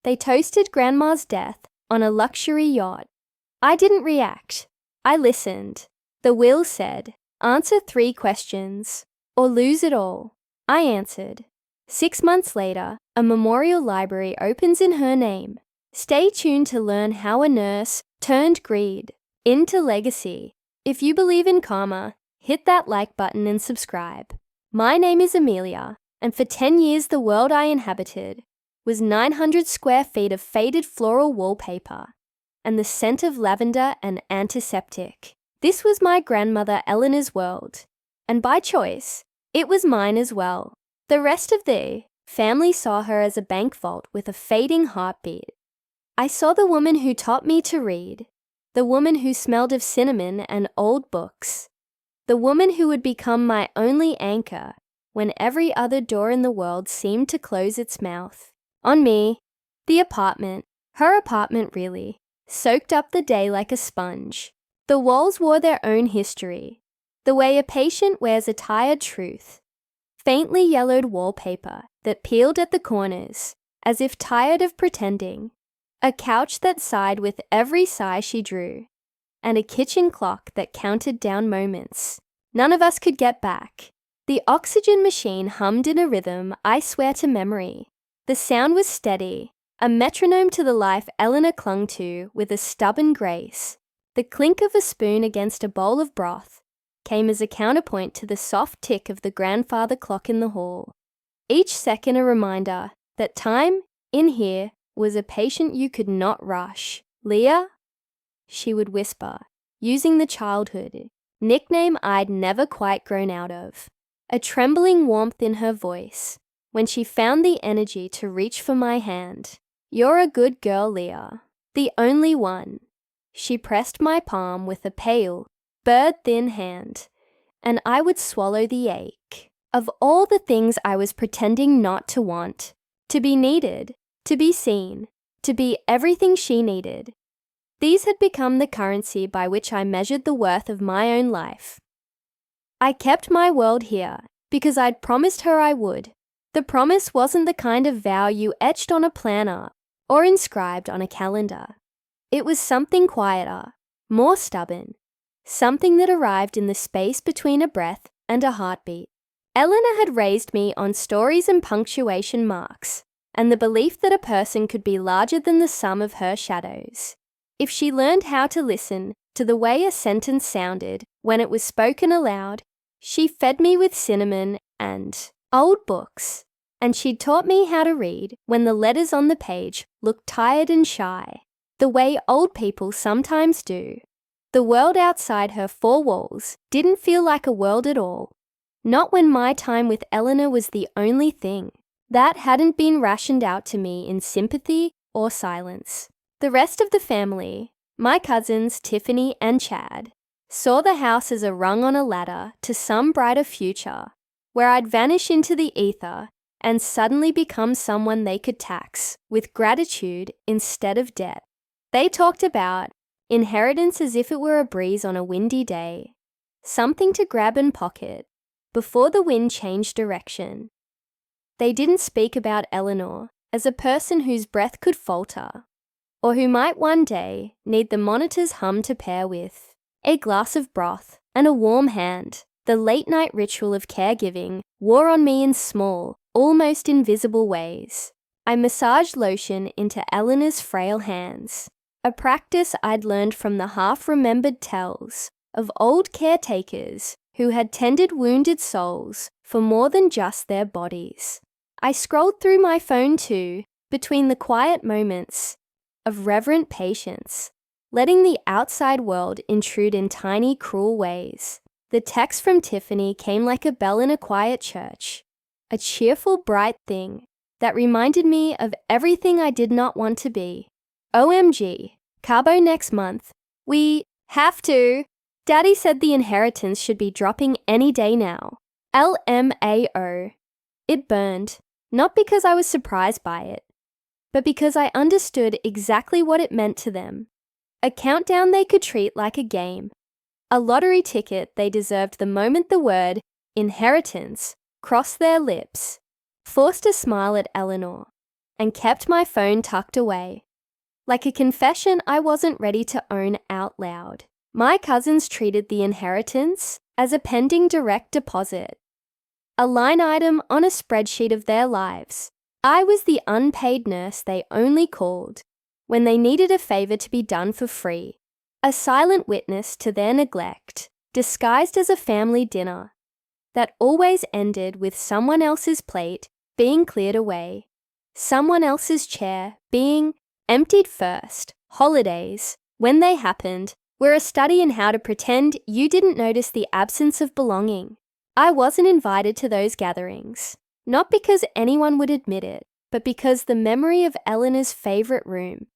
They toasted Grandma's death on a luxury yacht. I didn't react. I listened. The will said, answer 3 questions, or lose it all. I answered. 6 months later, a memorial library opens in her name. Stay tuned to learn how a nurse turned greed into legacy. If you believe in karma, hit that like button and subscribe. My name is Amelia, and for 10 years the world I inhabited was 900 square feet of faded floral wallpaper and the scent of lavender and antiseptic. This was my grandmother Eleanor's world, and by choice, it was mine as well. The rest of the family saw her as a bank vault with a fading heartbeat. I saw the woman who taught me to read, the woman who smelled of cinnamon and old books, the woman who would become my only anchor when every other door in the world seemed to close its mouth. On me, the apartment, her apartment really, soaked up the day like a sponge. The walls wore their own history, the way a patient wears a tired truth. Faintly yellowed wallpaper that peeled at the corners, as if tired of pretending. A couch that sighed with every sigh she drew, and a kitchen clock that counted down moments none of us could get back. The oxygen machine hummed in a rhythm I swear to memory. The sound was steady, a metronome to the life Eleanor clung to with a stubborn grace. The clink of a spoon against a bowl of broth came as a counterpoint to the soft tick of the grandfather clock in the hall. Each second a reminder that time, in here, was a patient you could not rush. Leah? She would whisper, using the childhood nickname I'd never quite grown out of. A trembling warmth in her voice when she found the energy to reach for my hand. You're a good girl, Leah. The only one. She pressed my palm with a pale, bird-thin hand, and I would swallow the ache. Of all the things I was pretending not to want, to be needed, to be seen, to be everything she needed, these had become the currency by which I measured the worth of my own life. I kept my world here because I'd promised her I would. The promise wasn't the kind of vow you etched on a planner or inscribed on a calendar. It was something quieter, more stubborn, something that arrived in the space between a breath and a heartbeat. Eleanor had raised me on stories and punctuation marks, and the belief that a person could be larger than the sum of her shadows. If she learned how to listen to the way a sentence sounded when it was spoken aloud, she fed me with cinnamon and old books, and she'd taught me how to read when the letters on the page looked tired and shy, the way old people sometimes do. The world outside her 4 walls didn't feel like a world at all, not when my time with Eleanor was the only thing. That hadn't been rationed out to me in sympathy or silence. The rest of the family, my cousins Tiffany and Chad, saw the house as a rung on a ladder to some brighter future, where I'd vanish into the ether and suddenly become someone they could tax with gratitude instead of debt. They talked about inheritance as if it were a breeze on a windy day, something to grab and pocket before the wind changed direction. They didn't speak about Eleanor as a person whose breath could falter, or who might one day need the monitor's hum to pair with a glass of broth and a warm hand. The late-night ritual of caregiving wore on me in small, almost invisible ways. I massaged lotion into Eleanor's frail hands, a practice I'd learned from the half-remembered tales of old caretakers who had tended wounded souls for more than just their bodies. I scrolled through my phone too, between the quiet moments of reverent patience, letting the outside world intrude in tiny, cruel ways. The text from Tiffany came like a bell in a quiet church, a cheerful, bright thing that reminded me of everything I did not want to be. OMG, Cabo next month. We have to. Daddy said the inheritance should be dropping any day now. LMAO. It burned, not because I was surprised by it, but because I understood exactly what it meant to them. A countdown they could treat like a game. A lottery ticket they deserved the moment the word inheritance crossed their lips. Forced a smile at Eleanor. and kept my phone tucked away. Like a confession I wasn't ready to own out loud. My cousins treated the inheritance as a pending direct deposit, a line item on a spreadsheet of their lives. I was the unpaid nurse they only called when they needed a favor to be done for free, a silent witness to their neglect, disguised as a family dinner that always ended with someone else's plate being cleared away, someone else's chair being emptied first. Holidays, when they happened, were a study in how to pretend you didn't notice the absence of belonging. I wasn't invited to those gatherings, not because anyone would admit it, but because the memory of Eleanor's favorite room,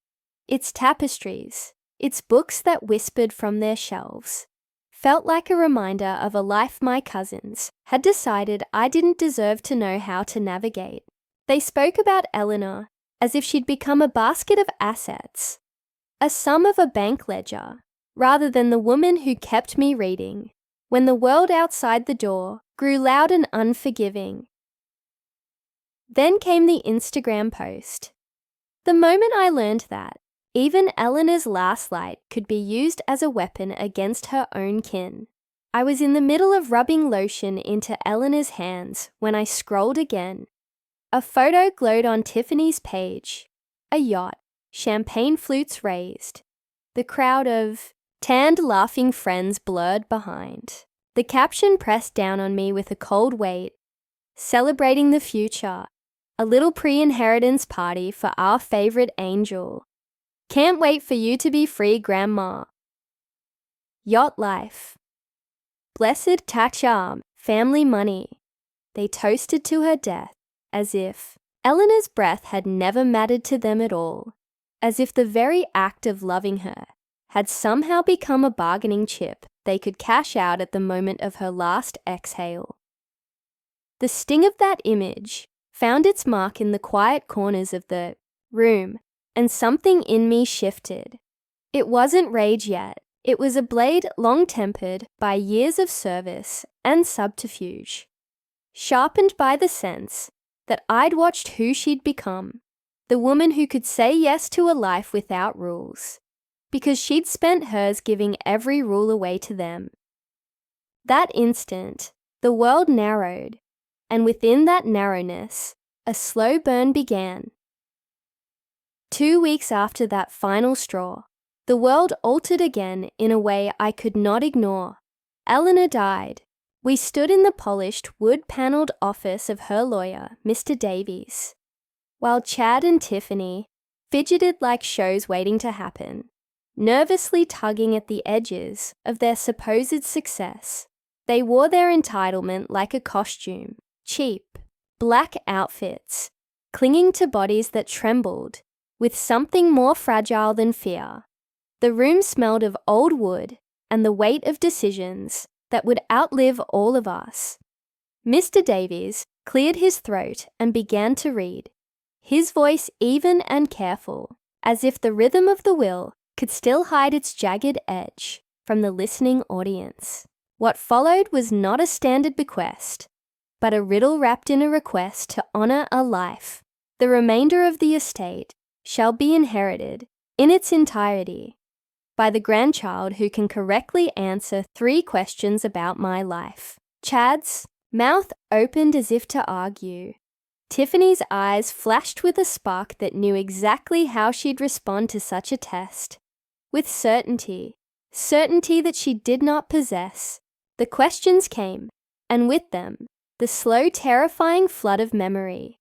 its tapestries, its books that whispered from their shelves, felt like a reminder of a life my cousins had decided I didn't deserve to know how to navigate. They spoke about Eleanor as if she'd become a basket of assets, a sum of a bank ledger, rather than the woman who kept me reading when the world outside the door grew loud and unforgiving. Then came the Instagram post. The moment I learned that even Eleanor's last light could be used as a weapon against her own kin. I was in the middle of rubbing lotion into Eleanor's hands when I scrolled again. A photo glowed on Tiffany's page. A yacht, champagne flutes raised. The crowd of tanned, laughing friends blurred behind. The caption pressed down on me with a cold weight. Celebrating the future. A little pre-inheritance party for our favorite angel. Can't wait for you to be free, Grandma. Yacht life. Blessed Tacham, family money. They toasted to her death, as if Eleanor's breath had never mattered to them at all, as if the very act of loving her had somehow become a bargaining chip they could cash out at the moment of her last exhale. The sting of that image found its mark in the quiet corners of the room, and something in me shifted. It wasn't rage yet. It was a blade long-tempered by years of service and subterfuge, sharpened by the sense that I'd watched who she'd become, the woman who could say yes to a life without rules, because she'd spent hers giving every rule away to them. That instant, the world narrowed, and within that narrowness, a slow burn began. 2 weeks after that final straw, the world altered again in a way I could not ignore. Eleanor died. We stood in the polished wood-panelled office of her lawyer, Mr. Davies, while Chad and Tiffany fidgeted like shows waiting to happen, nervously tugging at the edges of their supposed success. They wore their entitlement like a costume, cheap, black outfits, clinging to bodies that trembled with something more fragile than fear. The room smelled of old wood and the weight of decisions that would outlive all of us. Mr. Davies cleared his throat and began to read, his voice even and careful, as if the rhythm of the will could still hide its jagged edge from the listening audience. What followed was not a standard bequest, but a riddle wrapped in a request to honor a life. The remainder of the estate shall be inherited in its entirety by the grandchild who can correctly answer 3 questions about my life. Chad's mouth opened as if to argue. Tiffany's eyes flashed with a spark that knew exactly how she'd respond to such a test. With certainty that she did not possess. The questions came, and with them, the slow, terrifying flood of memory.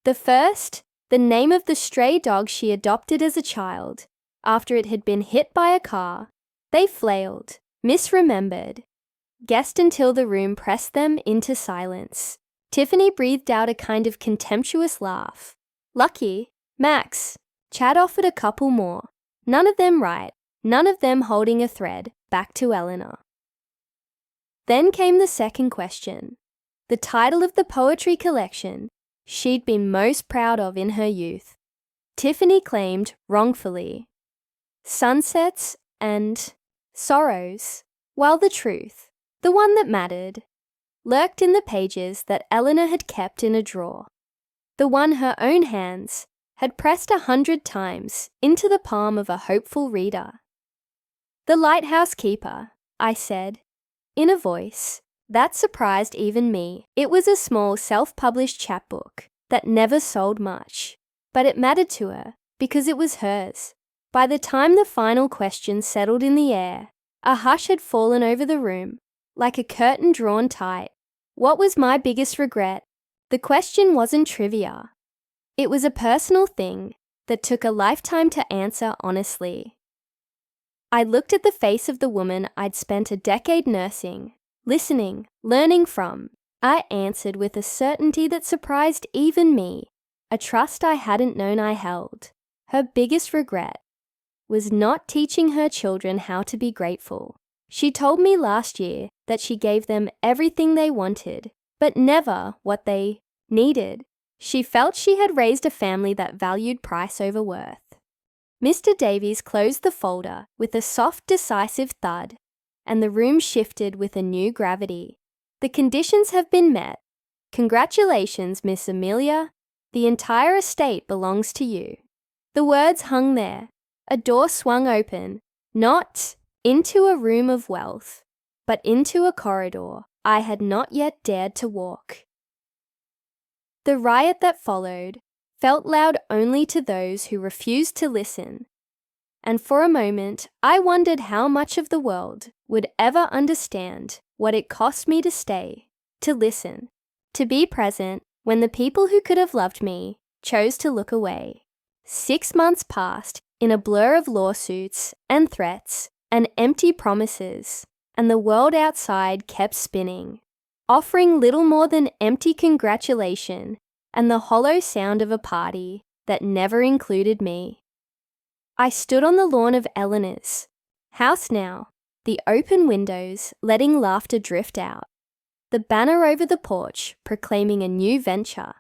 The first, the name of the stray dog she adopted as a child. After it had been hit by a car, they flailed, misremembered, guessed until the room pressed them into silence. Tiffany breathed out a kind of contemptuous laugh. Lucky, Max. Chad offered a couple more. None of them right, none of them holding a thread back to Eleanor. Then came the second question, the title of the poetry collection she'd been most proud of in her youth. Tiffany claimed, wrongfully, Sunsets and Sorrows, while the truth, the one that mattered, lurked in the pages that Eleanor had kept in a drawer. the one her own hands had pressed 100 times into the palm of a hopeful reader. "The Lighthouse Keeper," I said, in a voice that surprised even me. It was a small self-published chapbook that never sold much, but it mattered to her because it was hers. By the time the final question settled in the air, a hush had fallen over the room, like a curtain drawn tight. What was my biggest regret? The question wasn't trivia. It was a personal thing that took a lifetime to answer honestly. I looked at the face of the woman I'd spent a decade nursing, listening, learning from. I answered with a certainty that surprised even me, a trust I hadn't known I held. Her biggest regret was not teaching her children how to be grateful. She told me last year that she gave them everything they wanted, but never what they needed. She felt she had raised a family that valued price over worth. Mr. Davies closed the folder with a soft, decisive thud, and the room shifted with a new gravity. "The conditions have been met. Congratulations, Miss Amelia. The entire estate belongs to you." The words hung there. A door swung open, not into a room of wealth, but into a corridor I had not yet dared to walk. The riot that followed felt loud only to those who refused to listen, and for a moment I wondered how much of the world would ever understand what it cost me to stay, to listen, to be present when the people who could have loved me chose to look away. 6 months passed in a blur of lawsuits and threats and empty promises, and the world outside kept spinning, offering little more than empty congratulation and the hollow sound of a party that never included me. I stood on the lawn of Eleanor's house now, the open windows letting laughter drift out, the banner over the porch proclaiming a new venture,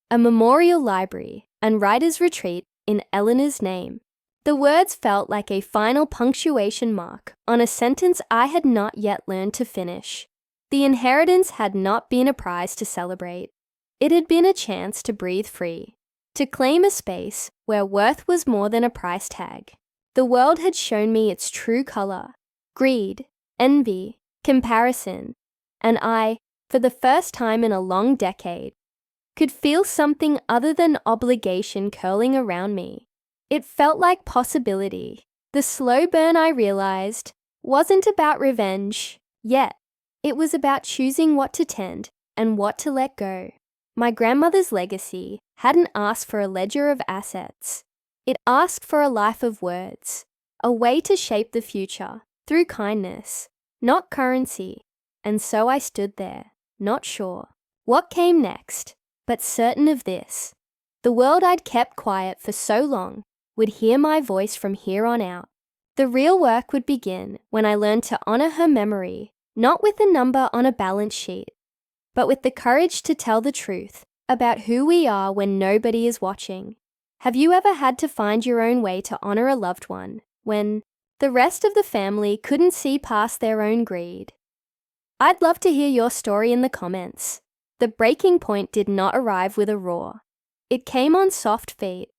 a memorial library and writer's retreat in Eleanor's name. The words felt like a final punctuation mark on a sentence I had not yet learned to finish. The inheritance had not been a prize to celebrate. It had been a chance to breathe free, to claim a space where worth was more than a price tag. The world had shown me its true color: greed, envy, comparison, and I, for the first time in a long decade, could feel something other than obligation curling around me. It felt like possibility. The slow burn, I realized, wasn't about revenge yet. It was about choosing what to tend and what to let go. My grandmother's legacy hadn't asked for a ledger of assets. It asked for a life of words, a way to shape the future through kindness, not currency. And so I stood there, not sure what came next, but certain of this: the world I'd kept quiet for so long would hear my voice from here on out. The real work would begin when I learned to honor her memory, not with a number on a balance sheet, but with the courage to tell the truth about who we are when nobody is watching. Have you ever had to find your own way to honor a loved one when the rest of the family couldn't see past their own greed? I'd love to hear your story in the comments. The breaking point did not arrive with a roar. It came on soft feet,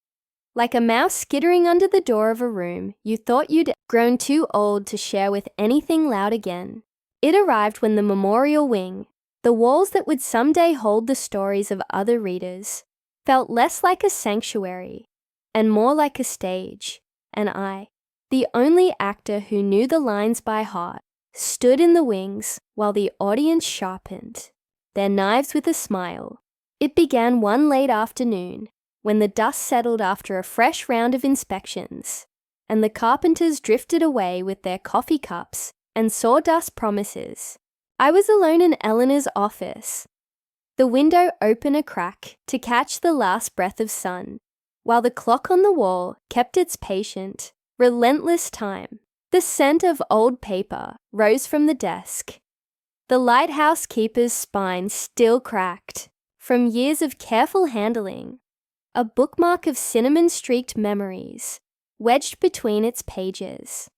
like a mouse skittering under the door of a room you thought you'd grown too old to share with anything loud again. It arrived when the memorial wing, the walls that would someday hold the stories of other readers, felt less like a sanctuary and more like a stage, and I, the only actor who knew the lines by heart, stood in the wings while the audience sharpened their knives with a smile. It began one late afternoon, when the dust settled after a fresh round of inspections, and the carpenters drifted away with their coffee cups and sawdust promises. I was alone in Eleanor's office, the window open a crack to catch the last breath of sun, while the clock on the wall kept its patient, relentless time. The scent of old paper rose from the desk. The lighthouse keeper's spine still cracked from years of careful handling, a bookmark of cinnamon-streaked memories wedged between its pages.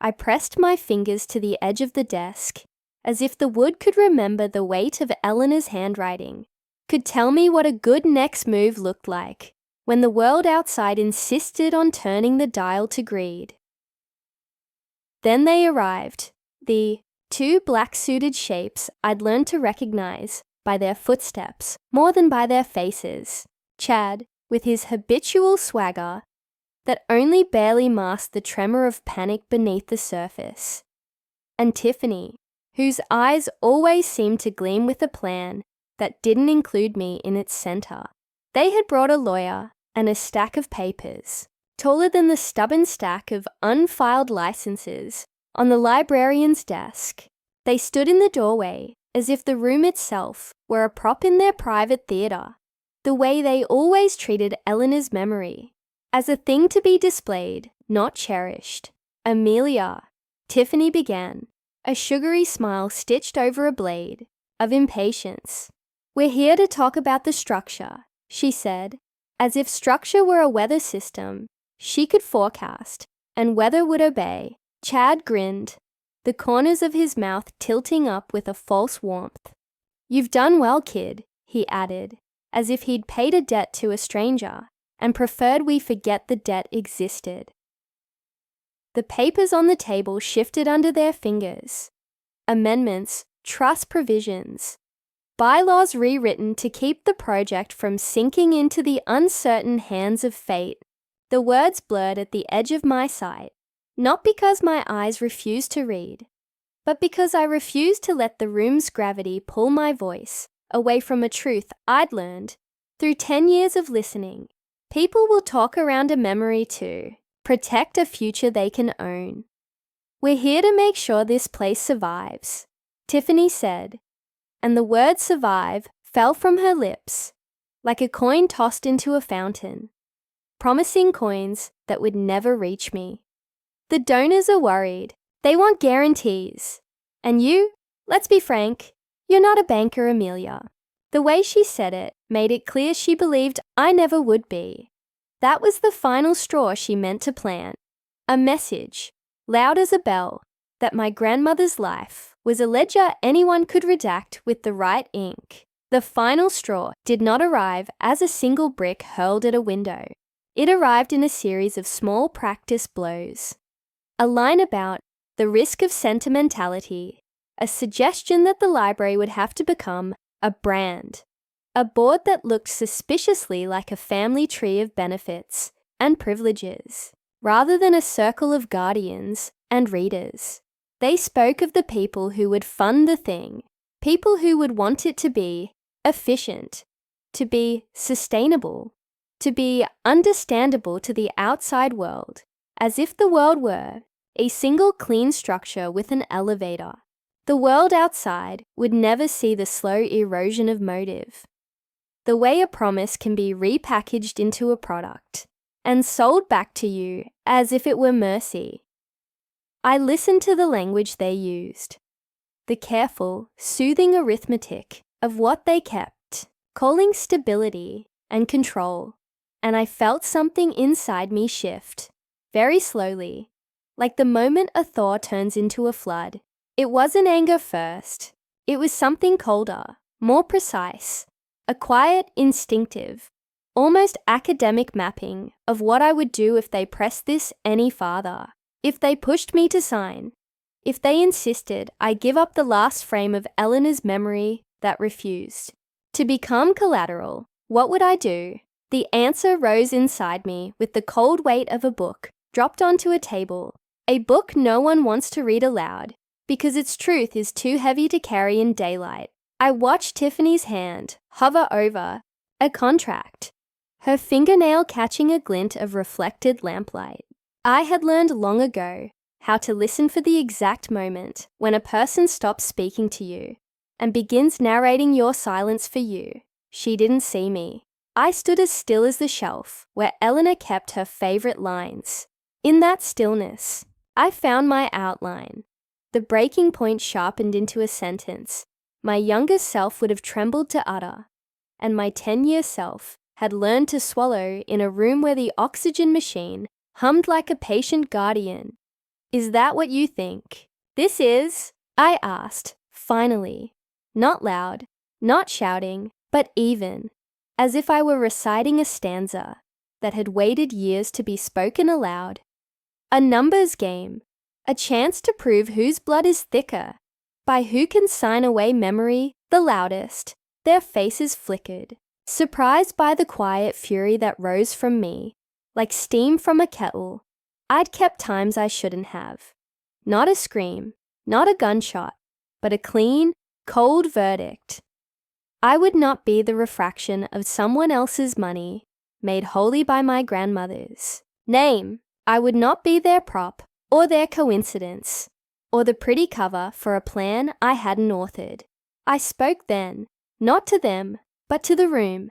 I pressed my fingers to the edge of the desk, as if the wood could remember the weight of Eleanor's handwriting, could tell me what a good next move looked like when the world outside insisted on turning the dial to greed. Then they arrived, the two black-suited shapes I'd learned to recognize by their footsteps more than by their faces. Chad, with his habitual swagger that only barely masked the tremor of panic beneath the surface, and Tiffany, whose eyes always seemed to gleam with a plan that didn't include me in its center. They had brought a lawyer and a stack of papers, taller than the stubborn stack of unfiled licenses on the librarian's desk. They stood in the doorway as if the room itself were a prop in their private theater, the way they always treated Eleanor's memory, as a thing to be displayed, not cherished. "Amelia," Tiffany began, a sugary smile stitched over a blade of impatience. "We're here to talk about the structure," she said, as if structure were a weather system she could forecast and weather would obey. Chad grinned, the corners of his mouth tilting up with a false warmth. "You've done well, kid," he added, as if he'd paid a debt to a stranger and preferred we forget the debt existed. The papers on the table shifted under their fingers. Amendments, trust provisions, bylaws rewritten to keep the project from sinking into the uncertain hands of fate. The words blurred at the edge of my sight, not because my eyes refused to read, but because I refused to let the room's gravity pull my voice away from a truth I'd learned through 10 years of listening. People will talk around a memory to protect a future they can own. "We're here to make sure this place survives," Tiffany said, and the word survive fell from her lips like a coin tossed into a fountain, promising coins that would never reach me. "The donors are worried. They want guarantees. And you, let's be frank, you're not a banker, Amelia." The way she said it made it clear she believed I never would be. That was the final straw she meant to plant. A message, loud as a bell, that my grandmother's life was a ledger anyone could redact with the right ink. The final straw did not arrive as a single brick hurled at a window. It arrived in a series of small practice blows. A line about the risk of sentimentality, a suggestion that the library would have to become a brand, a board that looked suspiciously like a family tree of benefits and privileges, rather than a circle of guardians and readers. They spoke of the people who would fund the thing, people who would want it to be efficient, to be sustainable, to be understandable to the outside world, as if the world were a single clean structure with an elevator. The world outside would never see the slow erosion of motive, the way a promise can be repackaged into a product and sold back to you as if it were mercy. I listened to the language they used, the careful, soothing arithmetic of what they kept calling stability and control, and I felt something inside me shift, very slowly, like the moment a thaw turns into a flood. It wasn't anger first. It was something colder, more precise, a quiet, instinctive, almost academic mapping of what I would do if they pressed this any farther, if they pushed me to sign, if they insisted I give up the last frame of Eleanor's memory that refused. To become collateral, what would I do? The answer rose inside me with the cold weight of a book dropped onto a table, a book no one wants to read aloud, because its truth is too heavy to carry in daylight. I watched Tiffany's hand hover over a contract, her fingernail catching a glint of reflected lamplight. I had learned long ago how to listen for the exact moment when a person stops speaking to you and begins narrating your silence for you. She didn't see me. I stood as still as the shelf where Eleanor kept her favorite lines. In that stillness, I found my outline. The breaking point sharpened into a sentence my younger self would have trembled to utter, and my 10-year self had learned to swallow in a room where the oxygen machine hummed like a patient guardian. "Is that what you think this is?" I asked, finally. Not loud, not shouting, but even, as if I were reciting a stanza that had waited years to be spoken aloud. A numbers game, a chance to prove whose blood is thicker, by who can sign away memory the loudest. Their faces flickered, surprised by the quiet fury that rose from me, like steam from a kettle. I'd kept times I shouldn't have. Not a scream, not a gunshot, but a clean, cold verdict. I would not be the refraction of someone else's money, made holy by my grandmother's name. I would not be their prop, or their coincidence, or the pretty cover for a plan I hadn't authored. I spoke then, not to them, but to the room,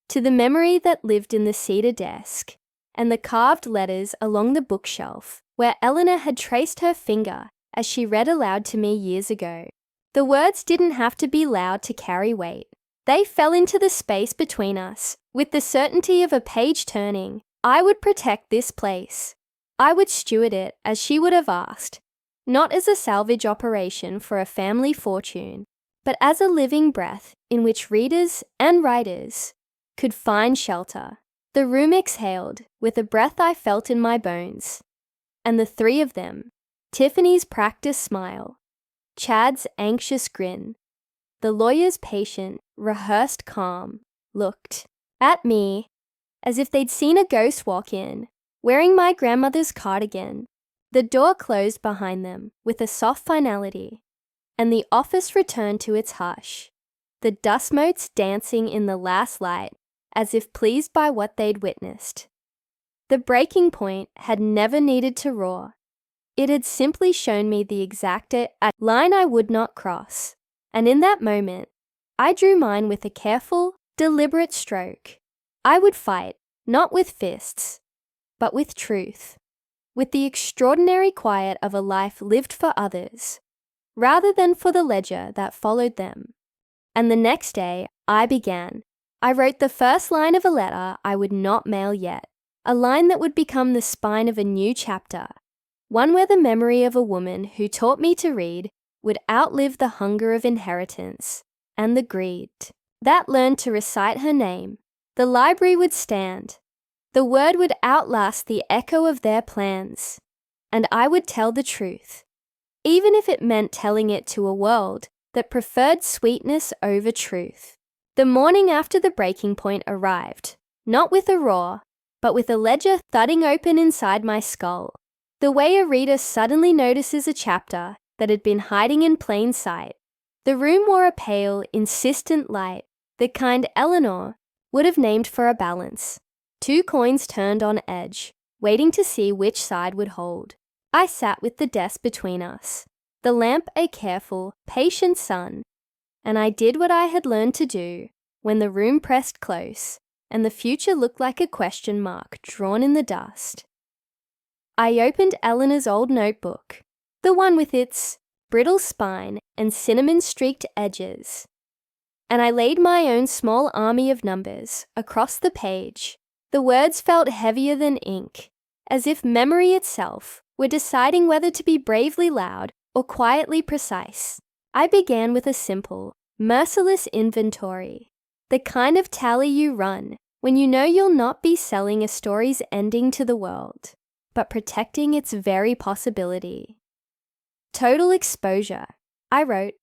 to the memory that lived in the cedar desk, and the carved letters along the bookshelf, where Eleanor had traced her finger as she read aloud to me years ago. The words didn't have to be loud to carry weight. They fell into the space between us, with the certainty of a page turning. I would protect this place. I would steward it as she would have asked, not as a salvage operation for a family fortune, but as a living breath in which readers and writers could find shelter. The room exhaled with a breath I felt in my bones, and the three of them, Tiffany's practiced smile, Chad's anxious grin, the lawyer's patient, rehearsed calm, looked at me as if they'd seen a ghost walk in, wearing my grandmother's cardigan. The door closed behind them with a soft finality, and the office returned to its hush, the dust motes dancing in the last light as if pleased by what they'd witnessed. The breaking point had never needed to roar. It had simply shown me the exact line I would not cross, and in that moment, I drew mine with a careful, deliberate stroke. I would fight, not with fists, but with truth, with the extraordinary quiet of a life lived for others, rather than for the ledger that followed them. And the next day, I began. I wrote the first line of a letter I would not mail yet, a line that would become the spine of a new chapter, one where the memory of a woman who taught me to read would outlive the hunger of inheritance and the greed that learned to recite her name. The library would stand. The word would outlast the echo of their plans, and I would tell the truth, even if it meant telling it to a world that preferred sweetness over truth. The morning after the breaking point arrived, not with a roar, but with a ledger thudding open inside my skull, the way a reader suddenly notices a chapter that had been hiding in plain sight. The room wore a pale, insistent light, the kind Eleanor would have named for a balance. 2 coins turned on edge, waiting to see which side would hold. I sat with the desk between us, the lamp a careful, patient sun, and I did what I had learned to do when the room pressed close and the future looked like a question mark drawn in the dust. I opened Eleanor's old notebook, the one with its brittle spine and cinnamon-streaked edges, and I laid my own small army of numbers across the page. The words felt heavier than ink, as if memory itself were deciding whether to be bravely loud or quietly precise. I began with a simple, merciless inventory, the kind of tally you run when you know you'll not be selling a story's ending to the world, but protecting its very possibility. Total exposure, I wrote,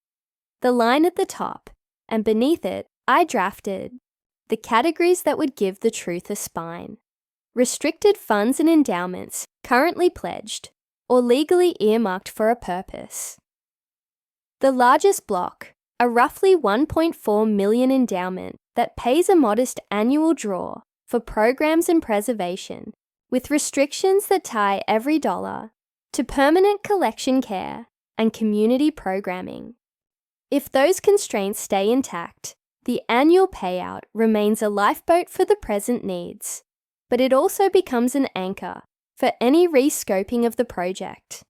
the line at the top, and beneath it, I drafted the categories that would give the truth a spine. Restricted funds and endowments currently pledged or legally earmarked for a purpose. The largest block, a roughly 1.4 million endowment that pays a modest annual draw for programs and preservation, with restrictions that tie every dollar to permanent collection care and community programming. If those constraints stay intact, the annual payout remains a lifeboat for the present needs, but it also becomes an anchor for any rescoping of the project.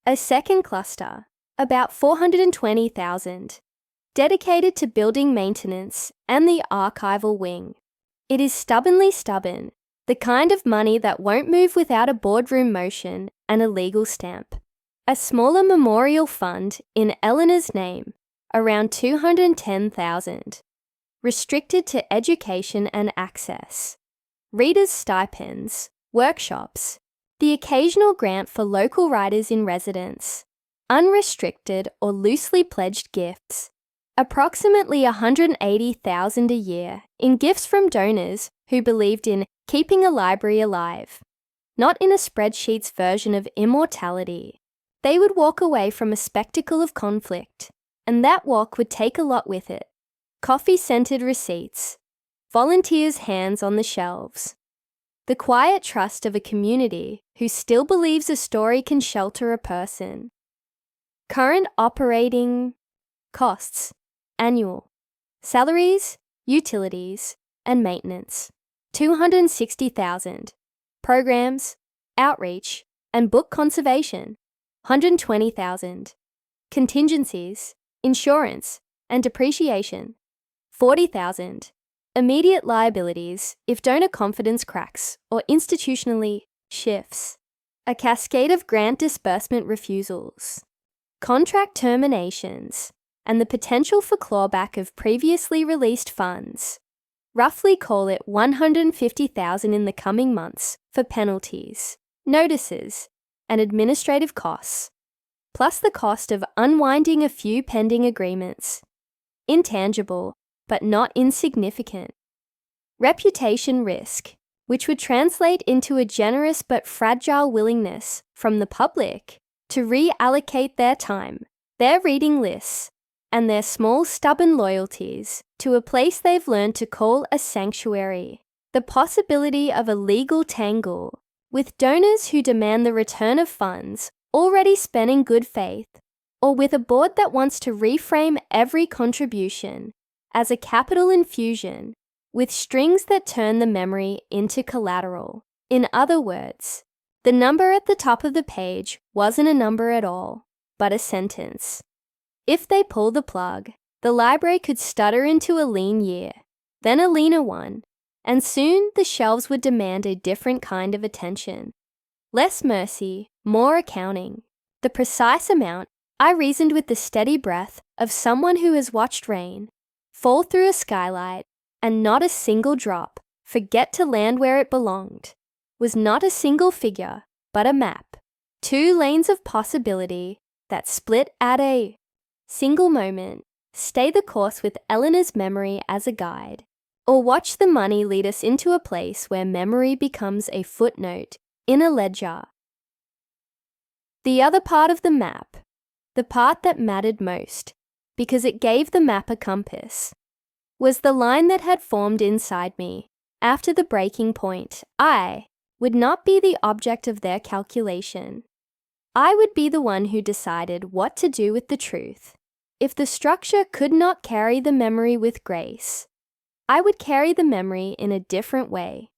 A second cluster, about 420,000, dedicated to building maintenance and the archival wing. It is stubbornly stubborn, the kind of money that won't move without a boardroom motion and a legal stamp. A smaller memorial fund in Eleanor's name, around 210,000. restricted to education and access. Readers' stipends, workshops, the occasional grant for local writers in residence, unrestricted or loosely pledged gifts, approximately $180,000 a year in gifts from donors who believed in keeping a library alive, not in a spreadsheet's version of immortality. They would walk away from a spectacle of conflict, and that walk would take a lot with it. Coffee-scented receipts, volunteers' hands on the shelves, the quiet trust of a community who still believes a story can shelter a person. Current operating costs, annual, salaries, utilities, and maintenance, $260,000. Programs, outreach, and book conservation, $120,000. Contingencies, insurance, and depreciation, $40,000. Immediate liabilities if donor confidence cracks or institutionally shifts. A cascade of grant disbursement refusals, contract terminations, and the potential for clawback of previously released funds. Roughly call it $150,000 in the coming months for penalties, notices, and administrative costs, plus the cost of unwinding a few pending agreements. Intangible, but not insignificant. Reputation risk, which would translate into a generous but fragile willingness from the public to reallocate their time, their reading lists, and their small stubborn loyalties to a place they've learned to call a sanctuary. The possibility of a legal tangle with donors who demand the return of funds already spent in good faith, or with a board that wants to reframe every contribution as a capital infusion with strings that turn the memory into collateral. In other words, the number at the top of the page wasn't a number at all, but a sentence. If they pull the plug, the library could stutter into a lean year, then a leaner one, and soon the shelves would demand a different kind of attention. Less mercy, more accounting. The precise amount, I reasoned with the steady breath of someone who has watched rain fall through a skylight and not a single drop forget to land where it belonged, was not a single figure, but a map. 2 lanes of possibility that split at a single moment. Stay the course with Eleanor's memory as a guide, or watch the money lead us into a place where memory becomes a footnote in a ledger. The other part of the map, the part that mattered most, because it gave the map a compass, was the line that had formed inside me. After the breaking point, I would not be the object of their calculation. I would be the one who decided what to do with the truth. If the structure could not carry the memory with grace, I would carry the memory in a different way,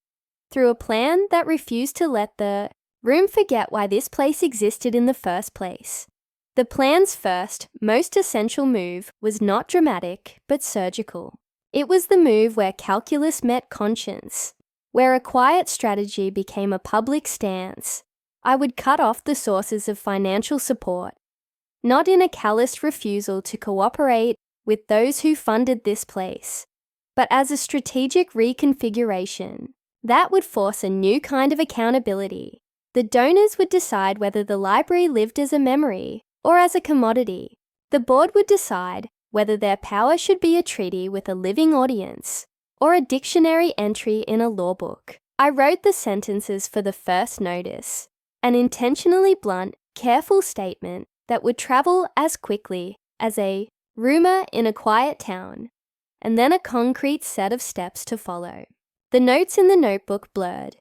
through a plan that refused to let the room forget why this place existed in the first place. The plan's first, most essential move was not dramatic, but surgical. It was the move where calculus met conscience, where a quiet strategy became a public stance. I would cut off the sources of financial support, not in a calloused refusal to cooperate with those who funded this place, but as a strategic reconfiguration that would force a new kind of accountability. The donors would decide whether the library lived as a memory or as a commodity. The board would decide whether their power should be a treaty with a living audience or a dictionary entry in a law book. I wrote the sentences for the first notice, an intentionally blunt, careful statement that would travel as quickly as a rumor in a quiet town, and then a concrete set of steps to follow. The notes in the notebook blurred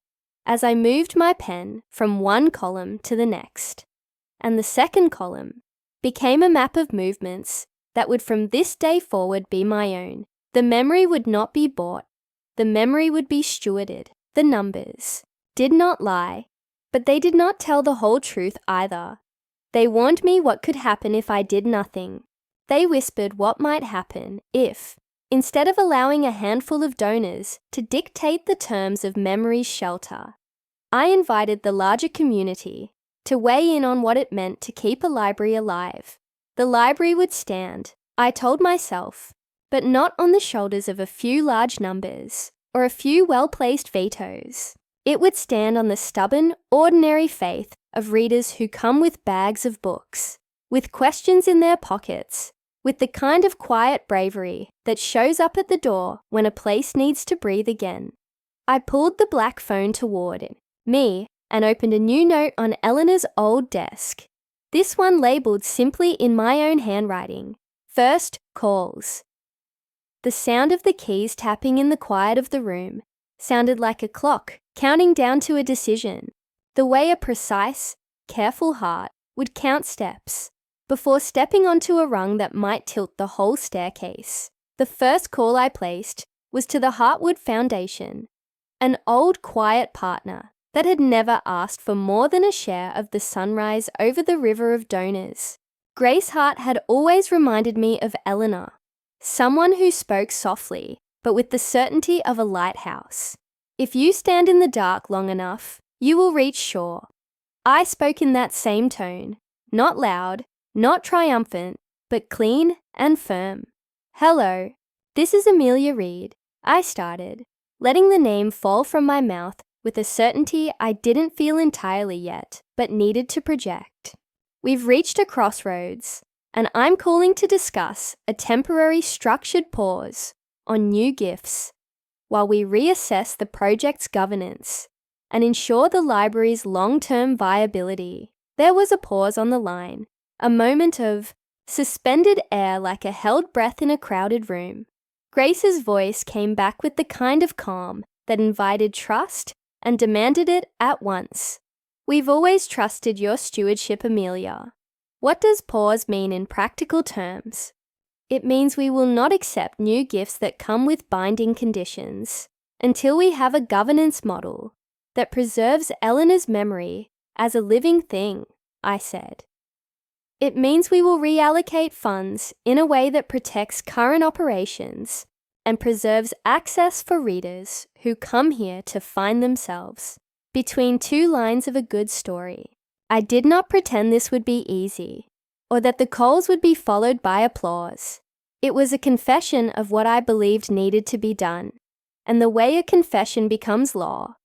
as I moved my pen from one column to the next, and the second column became a map of movements that would from this day forward be my own. The memory would not be bought. The memory would be stewarded. The numbers did not lie, but they did not tell the whole truth either. They warned me what could happen if I did nothing. They whispered what might happen if, instead of allowing a handful of donors to dictate the terms of memory's shelter, I invited the larger community to weigh in on what it meant to keep a library alive. The library would stand, I told myself, but not on the shoulders of a few large numbers or a few well-placed vetoes. It would stand on the stubborn, ordinary faith of readers who come with bags of books, with questions in their pockets, with the kind of quiet bravery that shows up at the door when a place needs to breathe again. I pulled the black phone toward me and opened a new note on Eleanor's old desk. This one labelled simply in my own handwriting, "First calls." The sound of the keys tapping in the quiet of the room sounded like a clock counting down to a decision, the way a precise, careful heart would count steps before stepping onto a rung that might tilt the whole staircase. The first call I placed was to the Heartwood Foundation, an old quiet partner that had never asked for more than a share of the sunrise over the river of donors. Grace Hart had always reminded me of Eleanor, someone who spoke softly but with the certainty of a lighthouse. If you stand in the dark long enough, you will reach shore. I spoke in that same tone, not loud, not triumphant, but clean and firm. "Hello, this is Amelia Reed," I started, letting the name fall from my mouth with a certainty I didn't feel entirely yet, but needed to project. "We've reached a crossroads, and I'm calling to discuss a temporary structured pause on new gifts while we reassess the project's governance and ensure the library's long-term viability." There was a pause on the line, a moment of suspended air like a held breath in a crowded room. Grace's voice came back with the kind of calm that invited trust and demanded it at once. "We've always trusted your stewardship, Amelia. What does pause mean in practical terms? It means we will not accept new gifts that come with binding conditions until we have a governance model that preserves Eleanor's memory as a living thing," I said. "It means we will reallocate funds in a way that protects current operations and preserves access for readers who come here to find themselves between two lines of a good story." I did not pretend this would be easy, or that the calls would be followed by applause. It was a confession of what I believed needed to be done, and the way a confession becomes law,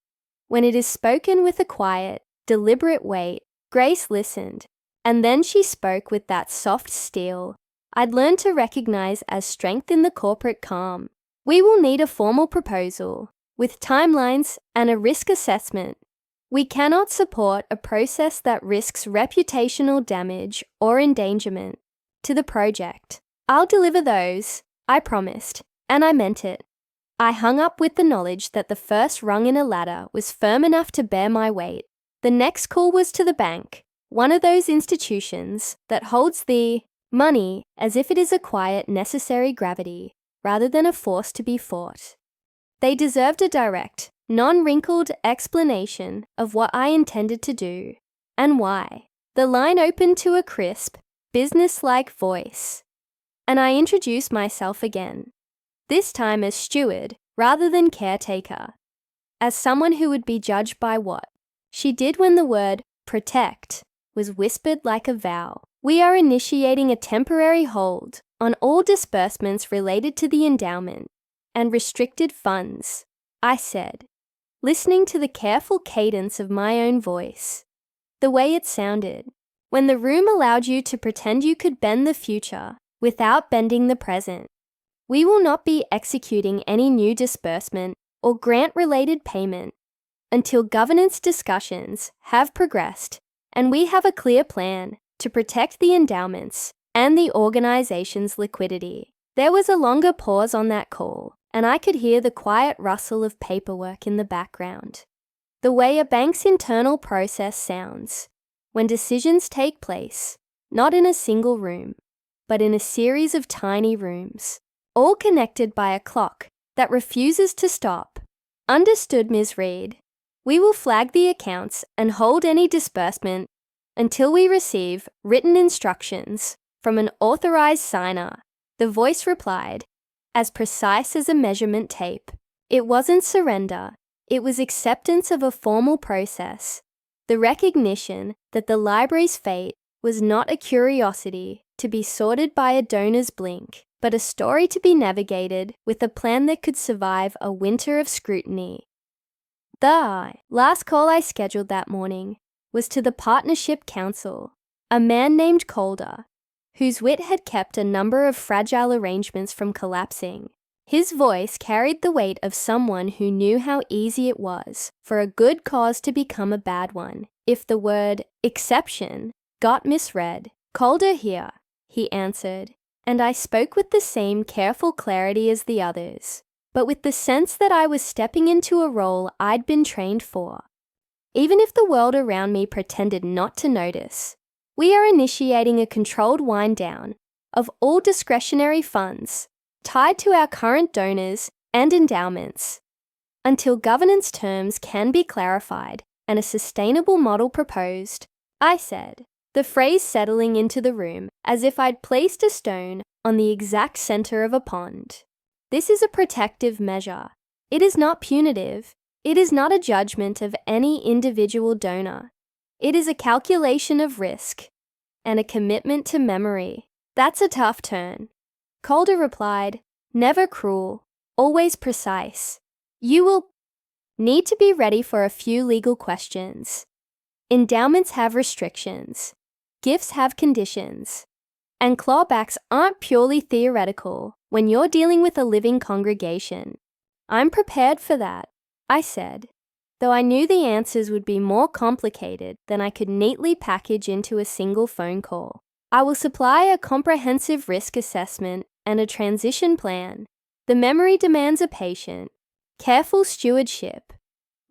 when it is spoken with a quiet, deliberate weight. Grace listened, and then she spoke with that soft steel I'd learned to recognize as strength in the corporate calm. "We will need a formal proposal, with timelines and a risk assessment. We cannot support a process that risks reputational damage or endangerment to the project. I'll deliver those," I promised, and I meant it. I hung up with the knowledge that the first rung in a ladder was firm enough to bear my weight. The next call was to the bank, one of those institutions that holds the money as if it is a quiet, necessary gravity rather than a force to be fought. They deserved a direct, non-wrinkled explanation of what I intended to do and why. The line opened to a crisp, business-like voice, and I introduced myself again, this time as steward rather than caretaker, as someone who would be judged by what she did when the word "protect" was whispered like a vow. "We are initiating a temporary hold on all disbursements related to the endowment and restricted funds," I said, listening to the careful cadence of my own voice, the way it sounded, when the room allowed you to pretend you could bend the future without bending the present. "We will not be executing any new disbursement or grant-related payment until governance discussions have progressed and we have a clear plan to protect the endowments and the organization's liquidity." There was a longer pause on that call, and I could hear the quiet rustle of paperwork in the background, the way a bank's internal process sounds when decisions take place, not in a single room, but in a series of tiny rooms, all connected by a clock that refuses to stop. "Understood, Ms. Reed. We will flag the accounts and hold any disbursement until we receive written instructions from an authorized signer," the voice replied, as precise as a measurement tape. It wasn't surrender, it was acceptance of a formal process, the recognition that the library's fate was not a curiosity to be sorted by a donor's blink, but a story to be navigated with a plan that could survive a winter of scrutiny. The last call I scheduled that morning was to the Partnership Council, a man named Calder, whose wit had kept a number of fragile arrangements from collapsing. His voice carried the weight of someone who knew how easy it was for a good cause to become a bad one if the word exception got misread. "Calder here," he answered, and I spoke with the same careful clarity as the others, but with the sense that I was stepping into a role I'd been trained for. Even if the world around me pretended not to notice, we are initiating a controlled wind-down of all discretionary funds tied to our current donors and endowments until governance terms can be clarified and a sustainable model proposed, I said, the phrase settling into the room as if I'd placed a stone on the exact center of a pond. This is a protective measure. It is not punitive. It is not a judgment of any individual donor. It is a calculation of risk and a commitment to memory. That's a tough turn. Calder replied, "Never cruel, always precise. You will need to be ready for a few legal questions. Endowments have restrictions. Gifts have conditions. And clawbacks aren't purely theoretical when you're dealing with a living congregation. I'm prepared for that," I said, though I knew the answers would be more complicated than I could neatly package into a single phone call. "I will supply a comprehensive risk assessment and a transition plan. The memory demands a patient, careful stewardship,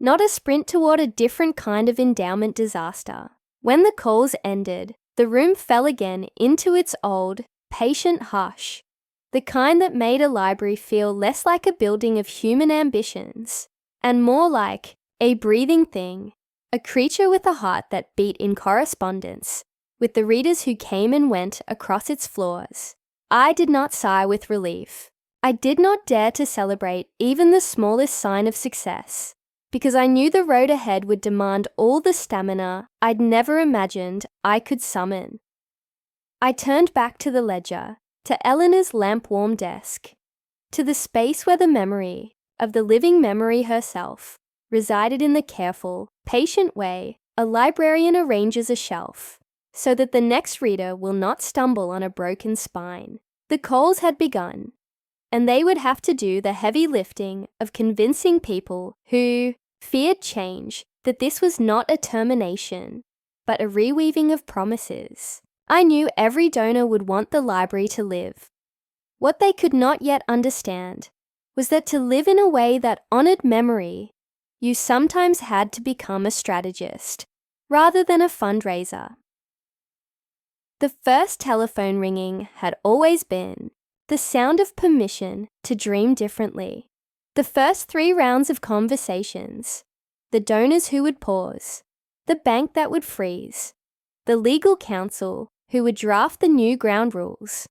not a sprint toward a different kind of endowment disaster." When the calls ended, the room fell again into its old, patient hush, the kind that made a library feel less like a building of human ambitions and more like a breathing thing, a creature with a heart that beat in correspondence with the readers who came and went across its floors. I did not sigh with relief. I did not dare to celebrate even the smallest sign of success, because I knew the road ahead would demand all the stamina I'd never imagined I could summon. I turned back to the ledger, to Eleanor's lamp-warm desk, to the space where the memory of the living memory herself resided in the careful, patient way a librarian arranges a shelf, so that the next reader will not stumble on a broken spine. The calls had begun, and they would have to do the heavy lifting of convincing people who feared change that this was not a termination, but a reweaving of promises. I knew every donor would want the library to live. What they could not yet understand was that to live in a way that honored memory, you sometimes had to become a strategist rather than a fundraiser. The first telephone ringing had always been the sound of permission to dream differently. The first 3 rounds of conversations, the donors who would pause, the bank that would freeze, the legal counsel who would draft the new ground rules,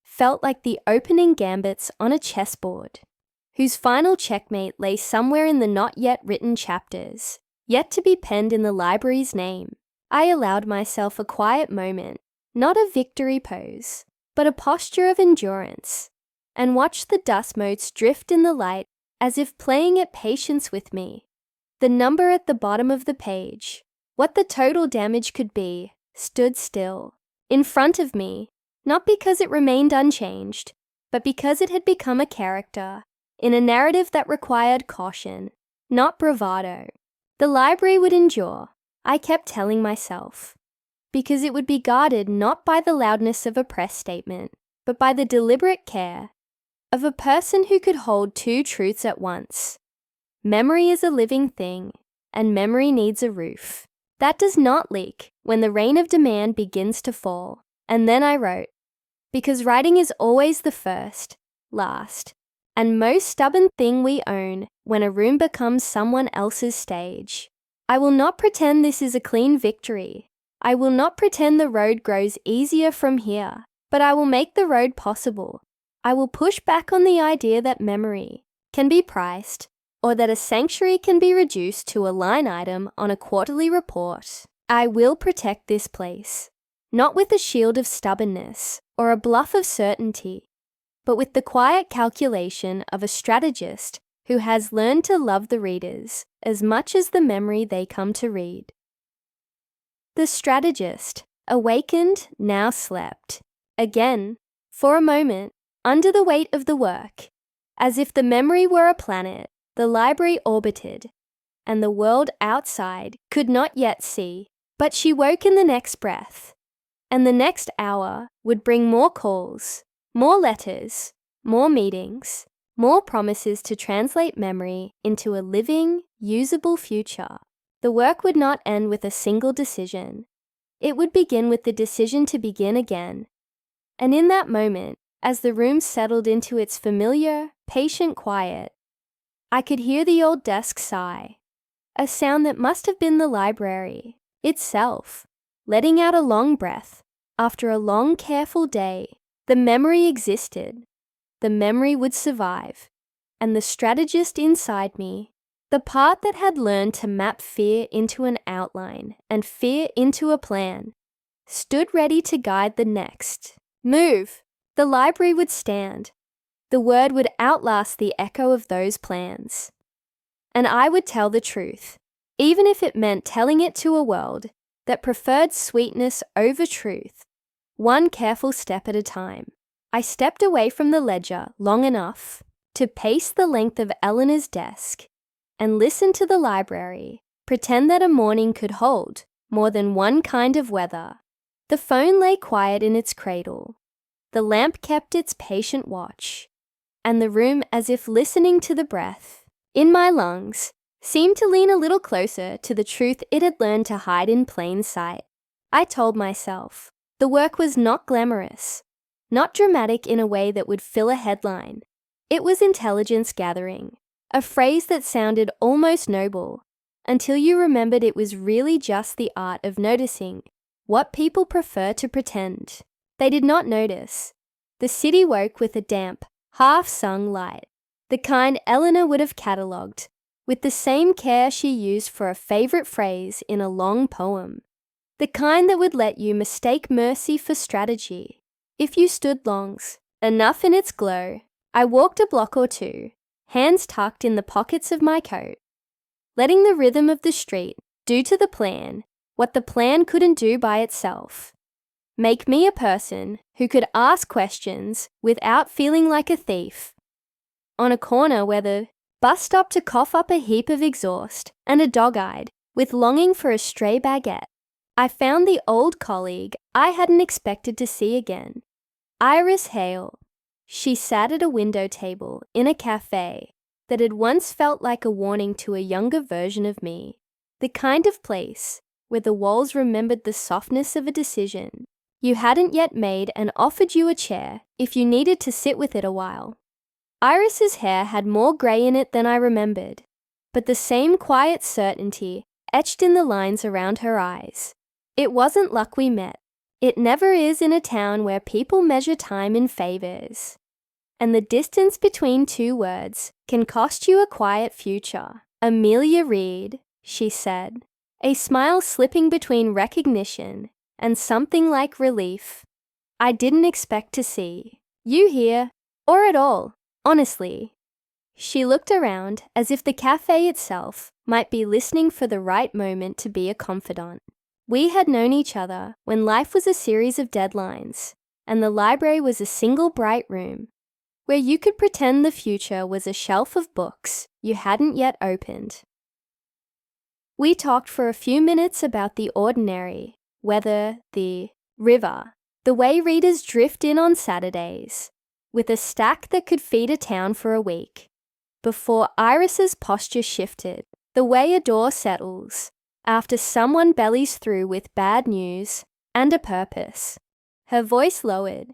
felt like the opening gambits on a chessboard, whose final checkmate lay somewhere in the not yet written chapters, yet to be penned in the library's name. I allowed myself a quiet moment, not a victory pose, but a posture of endurance, and watched the dust motes drift in the light as if playing at patience with me. The number at the bottom of the page, what the total damage could be, stood still, in front of me, not because it remained unchanged, but because it had become a character in a narrative that required caution, not bravado. The library would endure, I kept telling myself, because it would be guarded not by the loudness of a press statement, but by the deliberate care of a person who could hold 2 truths at once. Memory is a living thing, and memory needs a roof. That does not leak when the rain of demand begins to fall. And then I wrote, because writing is always the first, last, and most stubborn thing we own when a room becomes someone else's stage. I will not pretend this is a clean victory. I will not pretend the road grows easier from here, but I will make the road possible. I will push back on the idea that memory can be priced, or that a sanctuary can be reduced to a line item on a quarterly report. I will protect this place, not with a shield of stubbornness or a bluff of certainty, but with the quiet calculation of a strategist who has learned to love the readers as much as the memory they come to read. The strategist, awakened, now slept. Again, for a moment, under the weight of the work, as if the memory were a planet, the library orbited, and the world outside could not yet see. But she woke in the next breath, and the next hour would bring more calls, more letters, more meetings, more promises to translate memory into a living, usable future. The work would not end with a single decision. It would begin with the decision to begin again. And in that moment, as the room settled into its familiar, patient quiet, I could hear the old desk sigh, a sound that must have been the library itself, letting out a long breath. After a long, careful day, the memory existed. The memory would survive. And the strategist inside me, the part that had learned to map fear into an outline and fear into a plan, stood ready to guide the next move. The library would stand. The word would outlast the echo of those plans. And I would tell the truth, even if it meant telling it to a world that preferred sweetness over truth, one careful step at a time. I stepped away from the ledger long enough to pace the length of Eleanor's desk and listen to the library, pretend that a morning could hold more than one kind of weather. The phone lay quiet in its cradle. The lamp kept its patient watch, and the room, as if listening to the breath in my lungs, seemed to lean a little closer to the truth it had learned to hide in plain sight. I told myself the work was not glamorous, not dramatic in a way that would fill a headline. It was intelligence gathering, a phrase that sounded almost noble, until you remembered it was really just the art of noticing what people prefer to pretend they did not notice. The city woke with a damp, half-sung light, the kind Eleanor would have catalogued with the same care she used for a favorite phrase in a long poem, the kind that would let you mistake mercy for strategy if you stood longs enough in its glow. I walked a block or two, hands tucked in the pockets of my coat, letting the rhythm of the street do to the plan what the plan couldn't do by itself. Make me a person who could ask questions without feeling like a thief. On a corner where the bus stopped to cough up a heap of exhaust and a dog-eyed with longing for a stray baguette, I found the old colleague I hadn't expected to see again, Iris Hale. She sat at a window table in a cafe that had once felt like a warning to a younger version of me, the kind of place where the walls remembered the softness of a decision you hadn't yet made and offered you a chair if you needed to sit with it a while. Iris's hair had more grey in it than I remembered, but the same quiet certainty etched in the lines around her eyes. It wasn't luck we met. It never is in a town where people measure time in favours. And the distance between two words can cost you a quiet future. Amelia Reed, she said, a smile slipping between recognition and something like relief. I didn't expect to see you here, or at all, honestly. She looked around as if the cafe itself might be listening for the right moment to be a confidant. We had known each other when life was a series of deadlines, and the library was a single bright room where you could pretend the future was a shelf of books you hadn't yet opened. We talked for a few minutes about the ordinary, weather, the river, the way readers drift in on Saturdays, with a stack that could feed a town for a week, before Iris's posture shifted, the way a door settles after someone bellies through with bad news and a purpose. Her voice lowered,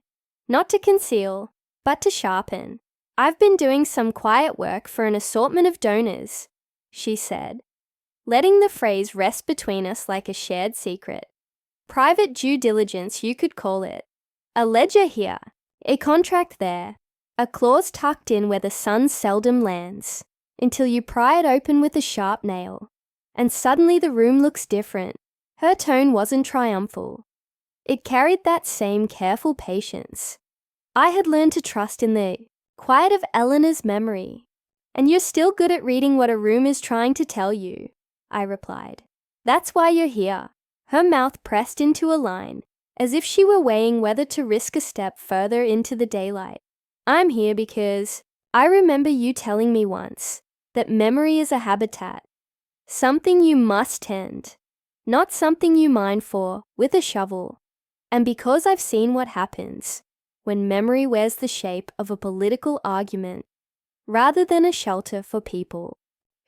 not to conceal, but to sharpen. I've been doing some quiet work for an assortment of donors, she said, letting the phrase rest between us like a shared secret. Private due diligence, you could call it. A ledger here, a contract there, a clause tucked in where the sun seldom lands, until you pry it open with a sharp nail, and suddenly the room looks different. Her tone wasn't triumphal. It carried that same careful patience. I had learned to trust in the quiet of Eleanor's memory. And you're still good at reading what a room is trying to tell you, I replied. That's why you're here. Her mouth pressed into a line, as if she were weighing whether to risk a step further into the daylight. I'm here because I remember you telling me once that memory is a habitat, something you must tend, not something you mine for with a shovel. And because I've seen what happens when memory wears the shape of a political argument rather than a shelter for people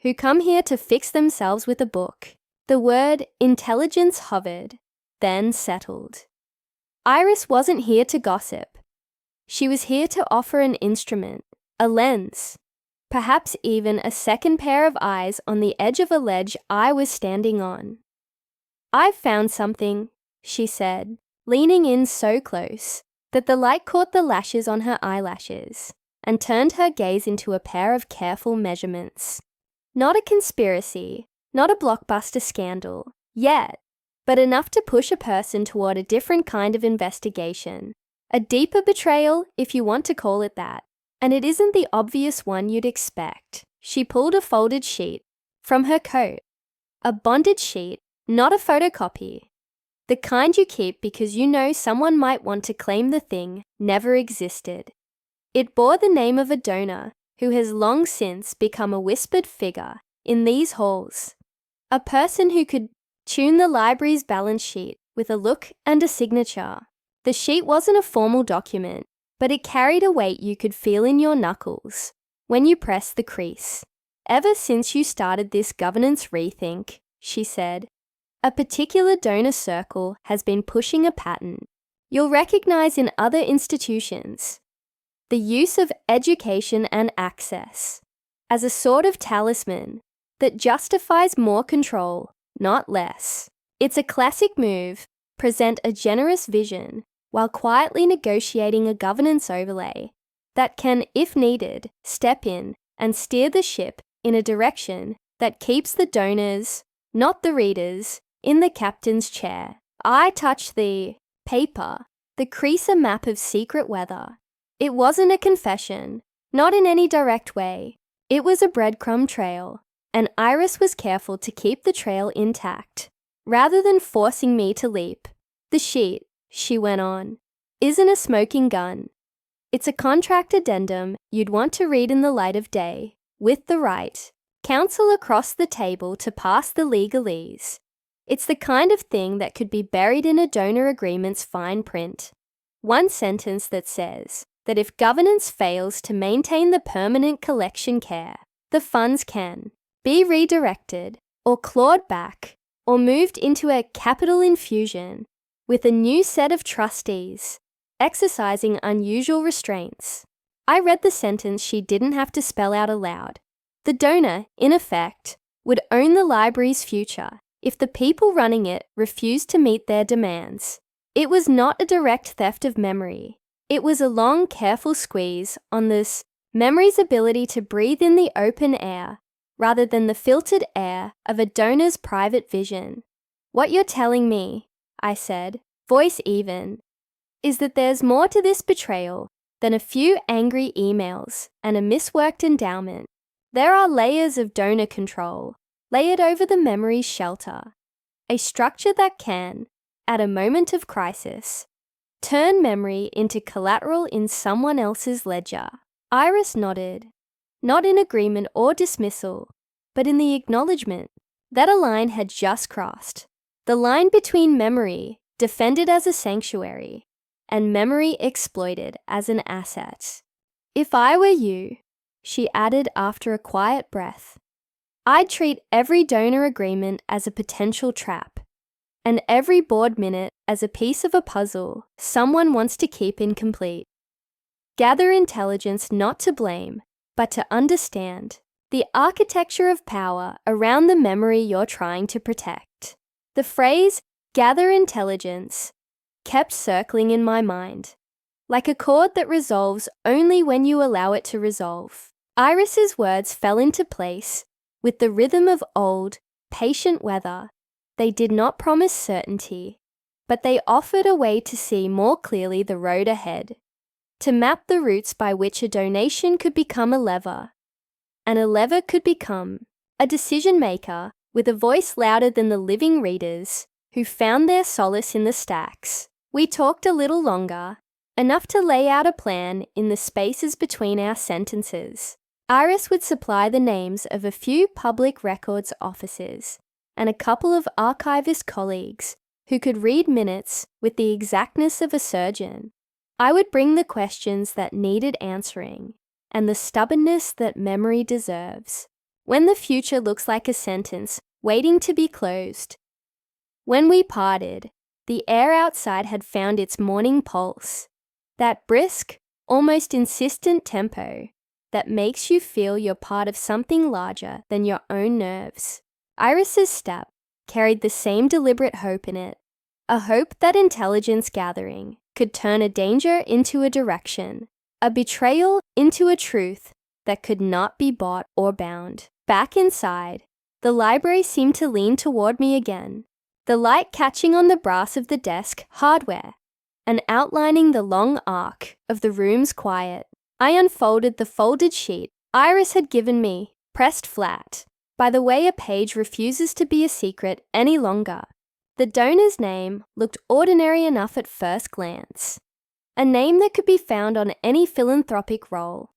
who come here to fix themselves with a book, the word intelligence hovered, then settled. Iris wasn't here to gossip. She was here to offer an instrument, a lens, perhaps even a second pair of eyes on the edge of a ledge I was standing on. I've found something, she said, leaning in so close that the light caught the lashes on her eyelashes and turned her gaze into a pair of careful measurements. Not a conspiracy, not a blockbuster scandal, yet, but enough to push a person toward a different kind of investigation. A deeper betrayal, if you want to call it that. And it isn't the obvious one you'd expect. She pulled a folded sheet from her coat. A bonded sheet, not a photocopy. The kind you keep because you know someone might want to claim the thing never existed. It bore the name of a donor who has long since become a whispered figure in these halls. A person who could tune the library's balance sheet with a look and a signature. The sheet wasn't a formal document, but it carried a weight you could feel in your knuckles when you pressed the crease. Ever since you started this governance rethink, she said, a particular donor circle has been pushing a pattern you'll recognize in other institutions. The use of education and access as a sort of talisman that justifies more control, not less. It's a classic move, present a generous vision while quietly negotiating a governance overlay that can, if needed, step in and steer the ship in a direction that keeps the donors, not the readers, in the captain's chair. I touched the paper, the crease a map of secret weather. It wasn't a confession, not in any direct way. It was a breadcrumb trail, and Iris was careful to keep the trail intact, rather than forcing me to leap. The sheet, she went on, isn't a smoking gun. It's a contract addendum you'd want to read in the light of day, with the right counsel across the table to pass the legalese. It's the kind of thing that could be buried in a donor agreement's fine print. One sentence that says that if governance fails to maintain the permanent collection care, the funds can be redirected or clawed back or moved into a capital infusion with a new set of trustees, exercising unusual restraints. I read the sentence she didn't have to spell out aloud. The donor, in effect, would own the library's future if the people running it refused to meet their demands. It was not a direct theft of memory. It was a long, careful squeeze on this memory's ability to breathe in the open air rather than the filtered air of a donor's private vision. What you're telling me, I said, voice even, is that there's more to this betrayal than a few angry emails and a misworked endowment. There are layers of donor control layered over the memory's shelter, a structure that can, at a moment of crisis, turn memory into collateral in someone else's ledger. Iris nodded, not in agreement or dismissal, but in the acknowledgement that a line had just crossed. The line between memory, defended as a sanctuary, and memory exploited as an asset. If I were you, she added after a quiet breath, I'd treat every donor agreement as a potential trap, and every board minute as a piece of a puzzle someone wants to keep incomplete. Gather intelligence not to blame, but to understand the architecture of power around the memory you're trying to protect. The phrase, gather intelligence, kept circling in my mind, like a chord that resolves only when you allow it to resolve. Iris's words fell into place with the rhythm of old, patient weather. They did not promise certainty, but they offered a way to see more clearly the road ahead. to map the routes by which a donation could become a lever, and a lever could become a decision maker with a voice louder than the living readers who found their solace in the stacks. We talked a little longer, enough to lay out a plan in the spaces between our sentences. Iris would supply the names of a few public records officers and a couple of archivist colleagues who could read minutes with the exactness of a surgeon. I would bring the questions that needed answering and the stubbornness that memory deserves. When the future looks like a sentence waiting to be closed. When we parted, the air outside had found its morning pulse, that brisk, almost insistent tempo that makes you feel you're part of something larger than your own nerves. Iris's step carried the same deliberate hope in it, a hope that intelligence gathering could turn a danger into a direction, a betrayal into a truth that could not be bought or bound. Back inside, the library seemed to lean toward me again, the light catching on the brass of the desk hardware and outlining the long arc of the room's quiet. I unfolded the folded sheet Iris had given me, pressed flat. By the way, a page refuses to be a secret any longer. The donor's name looked ordinary enough at first glance, a name that could be found on any philanthropic roll,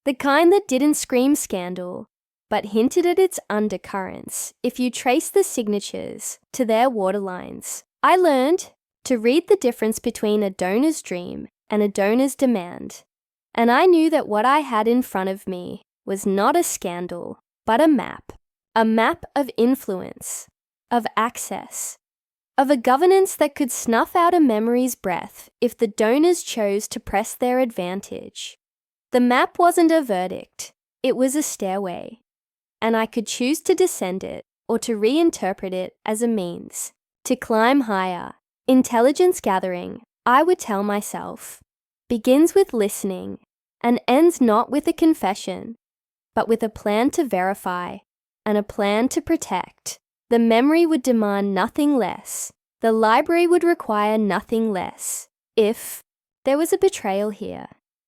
the kind that didn't scream scandal, but hinted at its undercurrents if you trace the signatures to their waterlines. I learned to read the difference between a donor's dream and a donor's demand, and I knew that what I had in front of me was not a scandal, but a map of influence, of access, of a governance that could snuff out a memory's breath if the donors chose to press their advantage. The map wasn't a verdict, it was a stairway, and I could choose to descend it or to reinterpret it as a means to climb higher. Intelligence gathering, I would tell myself, begins with listening and ends not with a confession, but with a plan to verify and a plan to protect. The memory would demand nothing less. The library would require nothing less. If there was a betrayal here,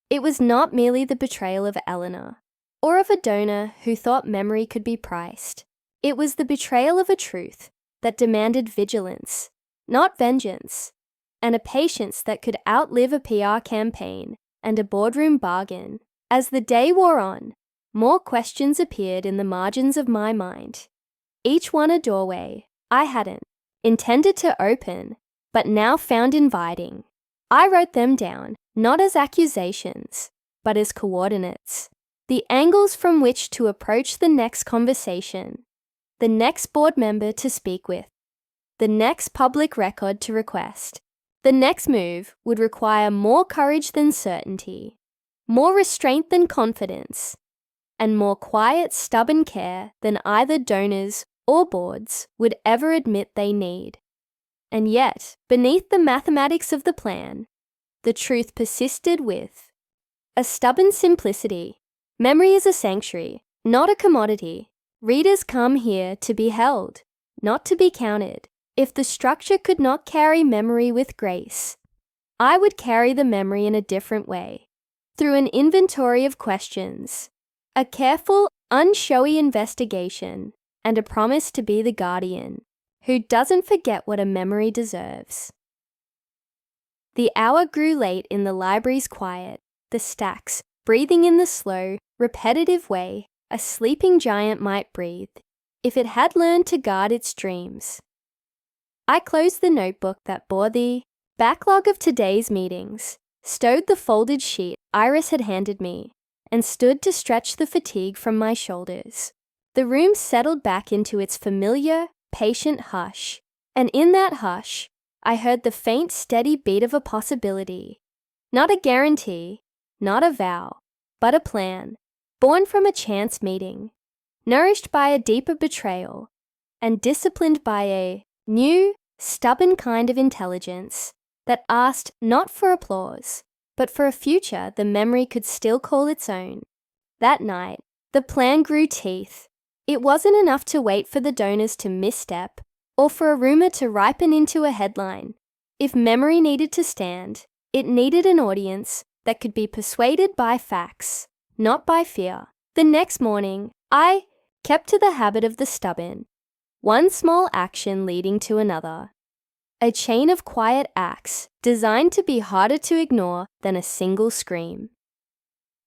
it was not merely the betrayal of Eleanor, or of a donor who thought memory could be priced. It was the betrayal of a truth that demanded vigilance, not vengeance, and a patience that could outlive a PR campaign and a boardroom bargain. As the day wore on, more questions appeared in the margins of my mind, each one a doorway I hadn't intended to open, but now found inviting. I wrote them down, not as accusations, but as coordinates, the angles from which to approach the next conversation, the next board member to speak with, the next public record to request. The next move would require more courage than certainty, more restraint than confidence, and more quiet, stubborn care than either donors or boards would ever admit they need. And yet, beneath the mathematics of the plan, the truth persisted with a stubborn simplicity. Memory is a sanctuary, not a commodity. Readers come here to be held, not to be counted. If the structure could not carry memory with grace, I would carry the memory in a different way, through an inventory of questions, a careful, unshowy investigation, and a promise to be the guardian who doesn't forget what a memory deserves. The hour grew late in the library's quiet, the stacks breathing in the slow, repetitive way a sleeping giant might breathe if it had learned to guard its dreams. I closed the notebook that bore the backlog of today's meetings, stowed the folded sheet Iris had handed me, and stood to stretch the fatigue from my shoulders. The room settled back into its familiar, patient hush, and in that hush, I heard the faint, steady beat of a possibility. Not a guarantee, not a vow, but a plan, born from a chance meeting, nourished by a deeper betrayal, and disciplined by a new, stubborn kind of intelligence that asked not for applause, but for a future the memory could still call its own. That night, the plan grew teeth. It wasn't enough to wait for the donors to misstep or for a rumor to ripen into a headline. If memory needed to stand, it needed an audience that could be persuaded by facts, not by fear. The next morning, I kept to the habit of the stubborn, one small action leading to another. A chain of quiet acts designed to be harder to ignore than a single scream.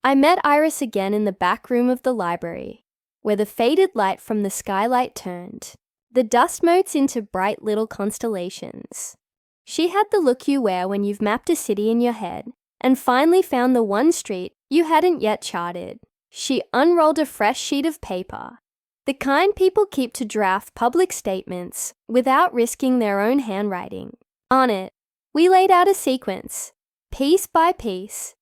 I met Iris again in the back room of the library, where the faded light from the skylight turned the dust motes into bright little constellations. She had the look you wear when you've mapped a city in your head and finally found the one street you hadn't yet charted. She unrolled a fresh sheet of paper, the kind people keep to draft public statements without risking their own handwriting. On it, we laid out a sequence, piece by piece,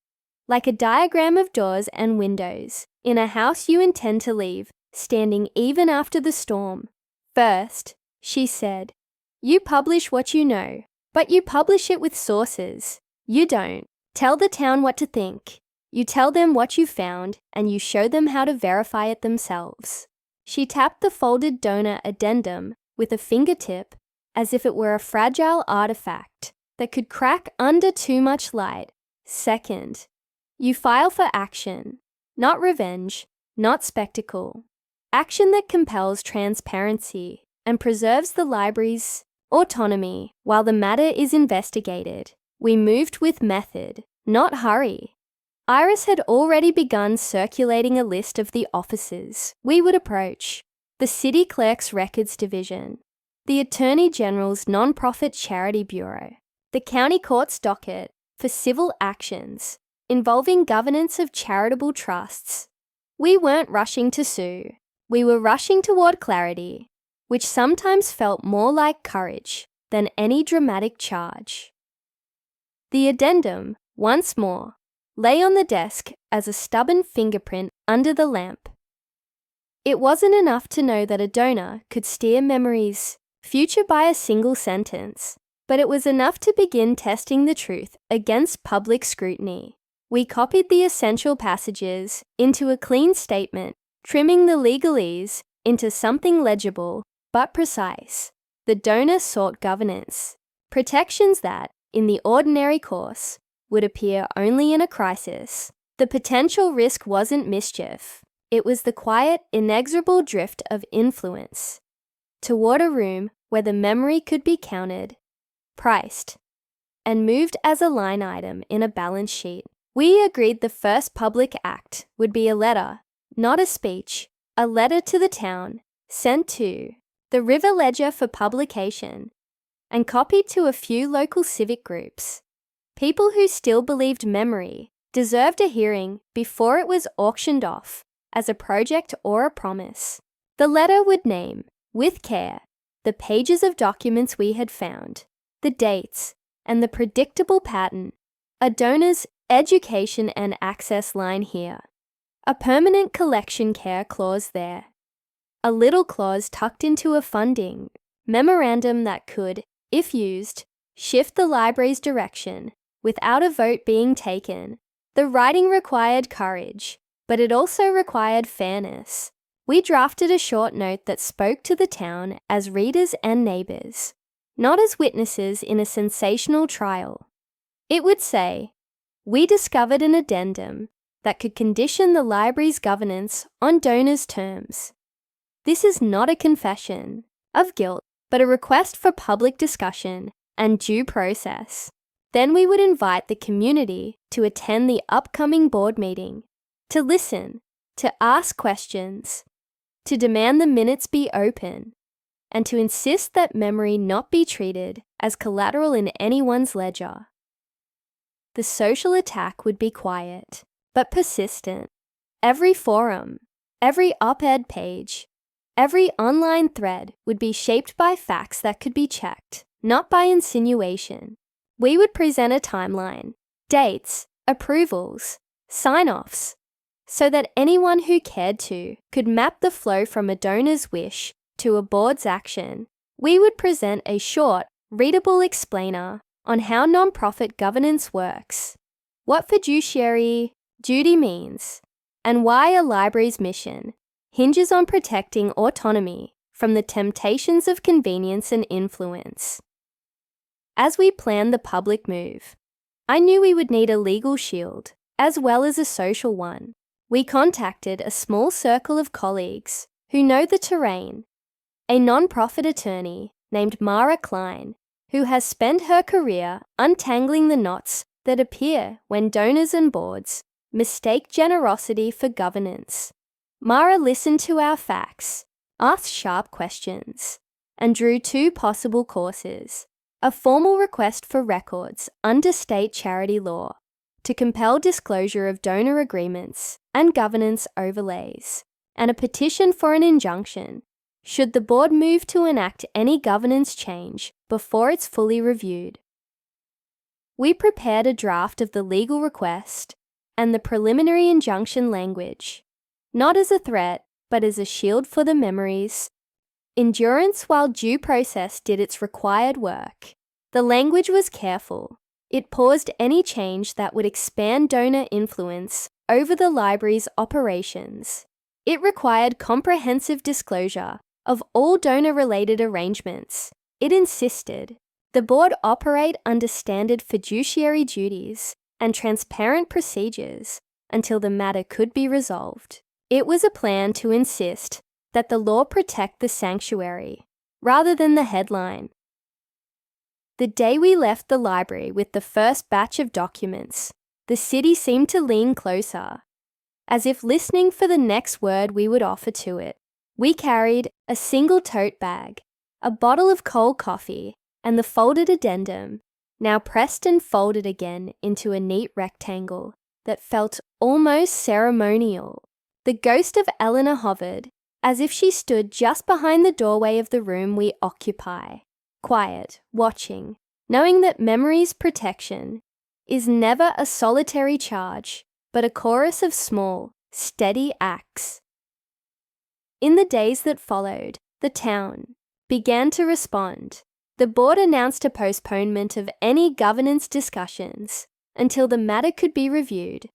like a diagram of doors and windows in a house you intend to leave, standing even after the storm. First, she said, you publish what you know, but you publish it with sources. You don't tell the town what to think. You tell them what you found, and you show them how to verify it themselves. She tapped the folded donor addendum with a fingertip as if it were a fragile artifact that could crack under too much light. Second, you file for action, not revenge, not spectacle. Action that compels transparency and preserves the library's autonomy while the matter is investigated. We moved with method, not hurry. Iris had already begun circulating a list of the offices we would approach: the City Clerk's Records Division, the Attorney General's Nonprofit Charity Bureau, the County Court's docket for civil actions involving governance of charitable trusts. We weren't rushing to sue. We were rushing toward clarity, which sometimes felt more like courage than any dramatic charge. The addendum, once more, lay on the desk as a stubborn fingerprint under the lamp. It wasn't enough to know that a donor could steer memory's future by a single sentence, but it was enough to begin testing the truth against public scrutiny. We copied the essential passages into a clean statement, trimming the legalese into something legible but precise. The donor sought governance, protections that, in the ordinary course, would appear only in a crisis. The potential risk wasn't mischief. It was the quiet, inexorable drift of influence toward a room where the memory could be counted, priced, and moved as a line item in a balance sheet. We agreed the first public act would be a letter, not a speech, a letter to the town, sent to the River Ledger for publication, and copied to a few local civic groups. People who still believed memory deserved a hearing before it was auctioned off as a project or a promise. The letter would name, with care, the pages of documents we had found, the dates, and the predictable pattern: a donor's education and access line here, a permanent collection care clause there, a little clause tucked into a funding memorandum that could, if used, shift the library's direction without a vote being taken. The writing required courage, but it also required fairness. We drafted a short note that spoke to the town as readers and neighbors, not as witnesses in a sensational trial. It would say, we discovered an addendum that could condition the library's governance on donors' terms. This is not a confession of guilt, but a request for public discussion and due process. Then we would invite the community to attend the upcoming board meeting, to listen, to ask questions, to demand the minutes be open, and to insist that memory not be treated as collateral in anyone's ledger. The social attack would be quiet, but persistent. Every forum, every op-ed page, every online thread would be shaped by facts that could be checked, not by insinuation. We would present a timeline, dates, approvals, sign-offs, so that anyone who cared to could map the flow from a donor's wish to a board's action. We would present a short, readable explainer on how nonprofit governance works, what fiduciary duty means, and why a library's mission hinges on protecting autonomy from the temptations of convenience and influence. As we planned the public move, I knew we would need a legal shield, as well as a social one. We contacted a small circle of colleagues who know the terrain, a non-profit attorney named Mara Klein, who has spent her career untangling the knots that appear when donors and boards mistake generosity for governance. Mara listened to our facts, asked sharp questions, and drew two possible courses: a formal request for records under state charity law to compel disclosure of donor agreements and governance overlays, and a petition for an injunction should the board move to enact any governance change before it's fully reviewed. We prepared a draft of the legal request and the preliminary injunction language, not as a threat, but as a shield for the memories. Endurance while due process did its required work. The language was careful. It paused any change that would expand donor influence over the library's operations. It required comprehensive disclosure of all donor-related arrangements. It insisted the board operate under standard fiduciary duties and transparent procedures until the matter could be resolved. It was a plan to insist that the law protect the sanctuary, rather than the headline. The day we left the library with the first batch of documents, the city seemed to lean closer, as if listening for the next word we would offer to it. We carried a single tote bag, a bottle of cold coffee, and the folded addendum, now pressed and folded again into a neat rectangle that felt almost ceremonial. The ghost of Eleanor hovered, as if she stood just behind the doorway of the room we occupy, quiet, watching, knowing that memory's protection is never a solitary charge, but a chorus of small, steady acts. In the days that followed, the town began to respond. The board announced a postponement of any governance discussions until the matter could be reviewed,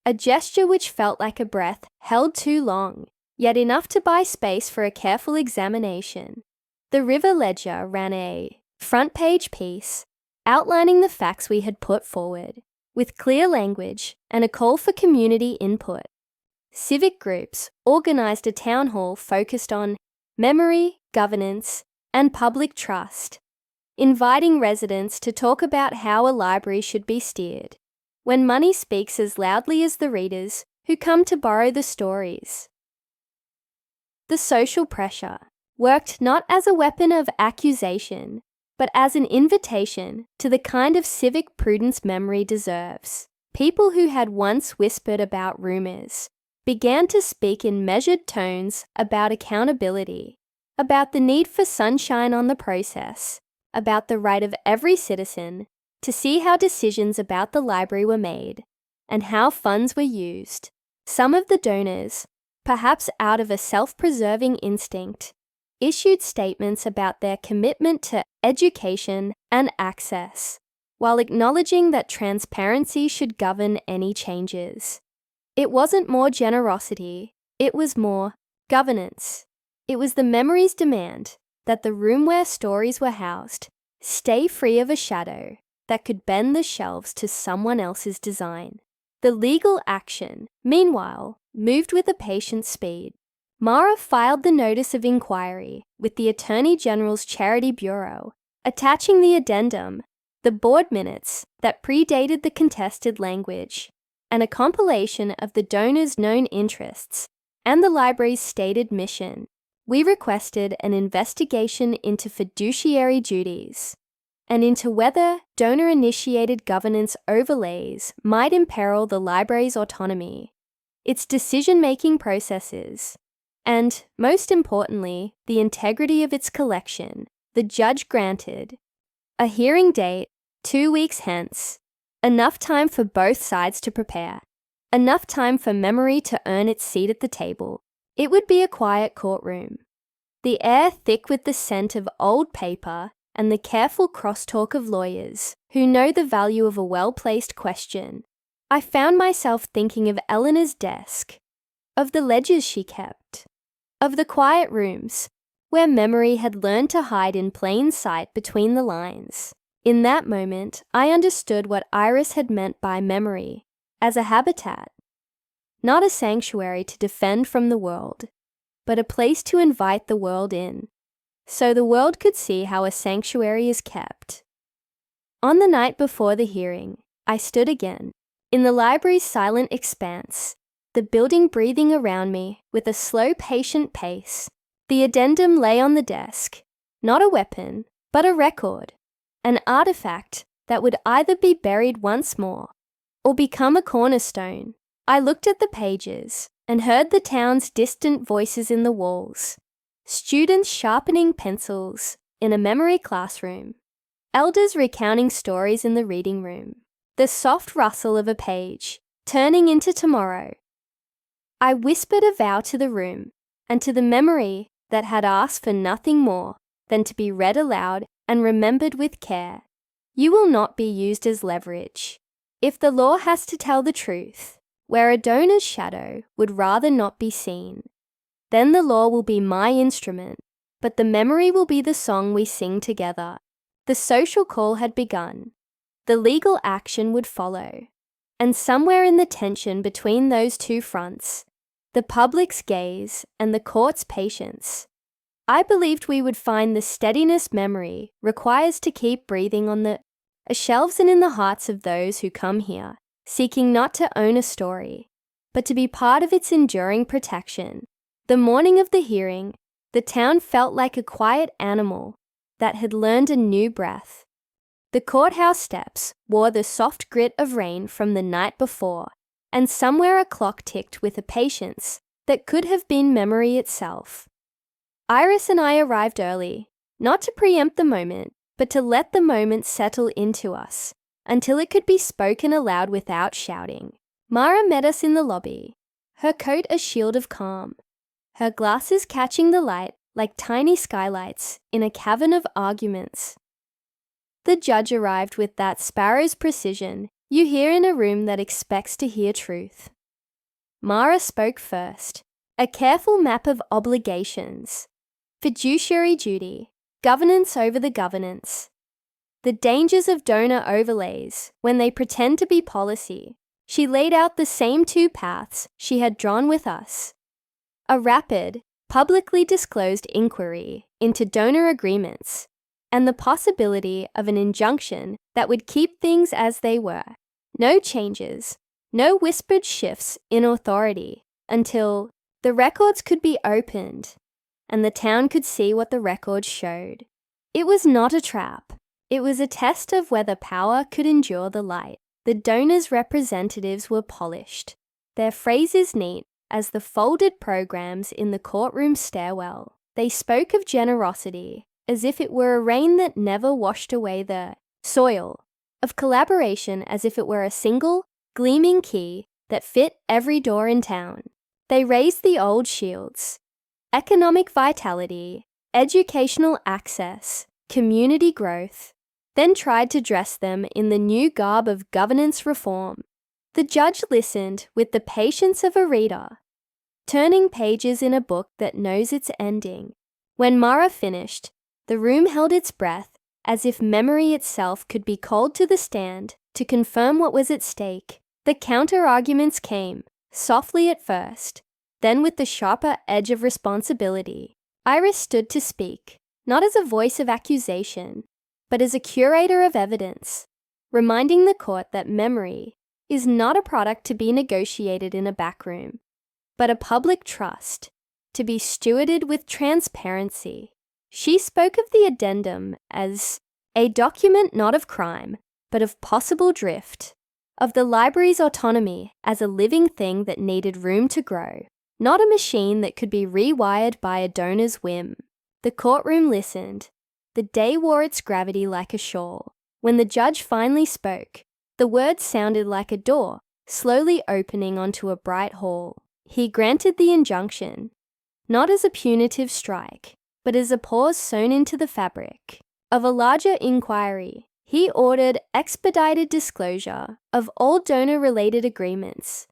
a gesture which felt like a breath held too long, yet enough to buy space for a careful examination. The River Ledger ran a front-page piece outlining the facts we had put forward, with clear language and a call for community input. Civic groups organised a town hall focused on memory, governance, and public trust, inviting residents to talk about how a library should be steered, when money speaks as loudly as the readers who come to borrow the stories. The social pressure worked not as a weapon of accusation, but as an invitation to the kind of civic prudence memory deserves. People who had once whispered about rumours began to speak in measured tones about accountability, about the need for sunshine on the process, about the right of every citizen to see how decisions about the library were made and how funds were used. Some of the donors, perhaps out of a self-preserving instinct, issued statements about their commitment to education and access, while acknowledging that transparency should govern any changes. It wasn't more generosity, it was more governance. It was the memory's demand that the room where stories were housed stay free of a shadow that could bend the shelves to someone else's design. The legal action, meanwhile, moved with a patient speed. Mara filed the notice of inquiry with the Attorney General's Charity Bureau, attaching the addendum, the board minutes that predated the contested language, and a compilation of the donors' known interests and the library's stated mission. We requested an investigation into fiduciary duties and into whether donor-initiated governance overlays might imperil the library's autonomy, its decision-making processes, and, most importantly, the integrity of its collection. The judge granted a hearing date 2 weeks hence, enough time for both sides to prepare, enough time for memory to earn its seat at the table. It would be a quiet courtroom, the air thick with the scent of old paper and the careful crosstalk of lawyers who know the value of a well-placed question. I found myself thinking of Eleanor's desk, of the ledgers she kept, of the quiet rooms where memory had learned to hide in plain sight between the lines. In that moment, I understood what Iris had meant by memory as a habitat, not a sanctuary to defend from the world, but a place to invite the world in, so the world could see how a sanctuary is kept. On the night before the hearing, I stood again, in the library's silent expanse, the building breathing around me with a slow, patient pace. The addendum lay on the desk, not a weapon, but a record, an artifact that would either be buried once more or become a cornerstone. I looked at the pages and heard the town's distant voices in the walls, students sharpening pencils in a memory classroom, elders recounting stories in the reading room, the soft rustle of a page turning into tomorrow. I whispered a vow to the room and to the memory that had asked for nothing more than to be read aloud and remembered with care. You will not be used as leverage. If the law has to tell the truth, where a donor's shadow would rather not be seen, then the law will be my instrument, but the memory will be the song we sing together. The social call had begun. The legal action would follow. And somewhere in the tension between those two fronts, the public's gaze and the court's patience, I believed we would find the steadiness memory requires to keep breathing on the shelves and in the hearts of those who come here, seeking not to own a story, but to be part of its enduring protection. The morning of the hearing, the town felt like a quiet animal that had learned a new breath. The courthouse steps wore the soft grit of rain from the night before, and somewhere a clock ticked with a patience that could have been memory itself. Iris and I arrived early, not to preempt the moment, but to let the moment settle into us, until it could be spoken aloud without shouting. Mara met us in the lobby, her coat a shield of calm, her glasses catching the light like tiny skylights in a cavern of arguments. The judge arrived with that sparrow's precision you hear in a room that expects to hear truth. Mara spoke first, a careful map of obligations, fiduciary duty, governance over the governance, the dangers of donor overlays when they pretend to be policy. She laid out the same two paths she had drawn with us. A rapid, publicly disclosed inquiry into donor agreements and the possibility of an injunction that would keep things as they were. No changes, no whispered shifts in authority until the records could be opened and the town could see what the records showed. It was not a trap. It was a test of whether power could endure the light. The donors' representatives were polished, their phrases neat as the folded programs in the courtroom stairwell. They spoke of generosity as if it were a rain that never washed away the soil, of collaboration as if it were a single, gleaming key that fit every door in town. They raised the old shields: economic vitality, educational access, community growth, then tried to dress them in the new garb of governance reform. The judge listened with the patience of a reader, turning pages in a book that knows its ending. When Mara finished, the room held its breath as if memory itself could be called to the stand to confirm what was at stake. The counter-arguments came, softly at first, then with the sharper edge of responsibility. Iris stood to speak, not as a voice of accusation, but as a curator of evidence, reminding the court that memory is not a product to be negotiated in a backroom, but a public trust, to be stewarded with transparency. She spoke of the addendum as a document not of crime, but of possible drift, of the library's autonomy as a living thing that needed room to grow, not a machine that could be rewired by a donor's whim. The courtroom listened. The day wore its gravity like a shawl. When the judge finally spoke, the words sounded like a door slowly opening onto a bright hall. He granted the injunction, not as a punitive strike, but as a pause sewn into the fabric of a larger inquiry. He ordered expedited disclosure of all donor-related agreements,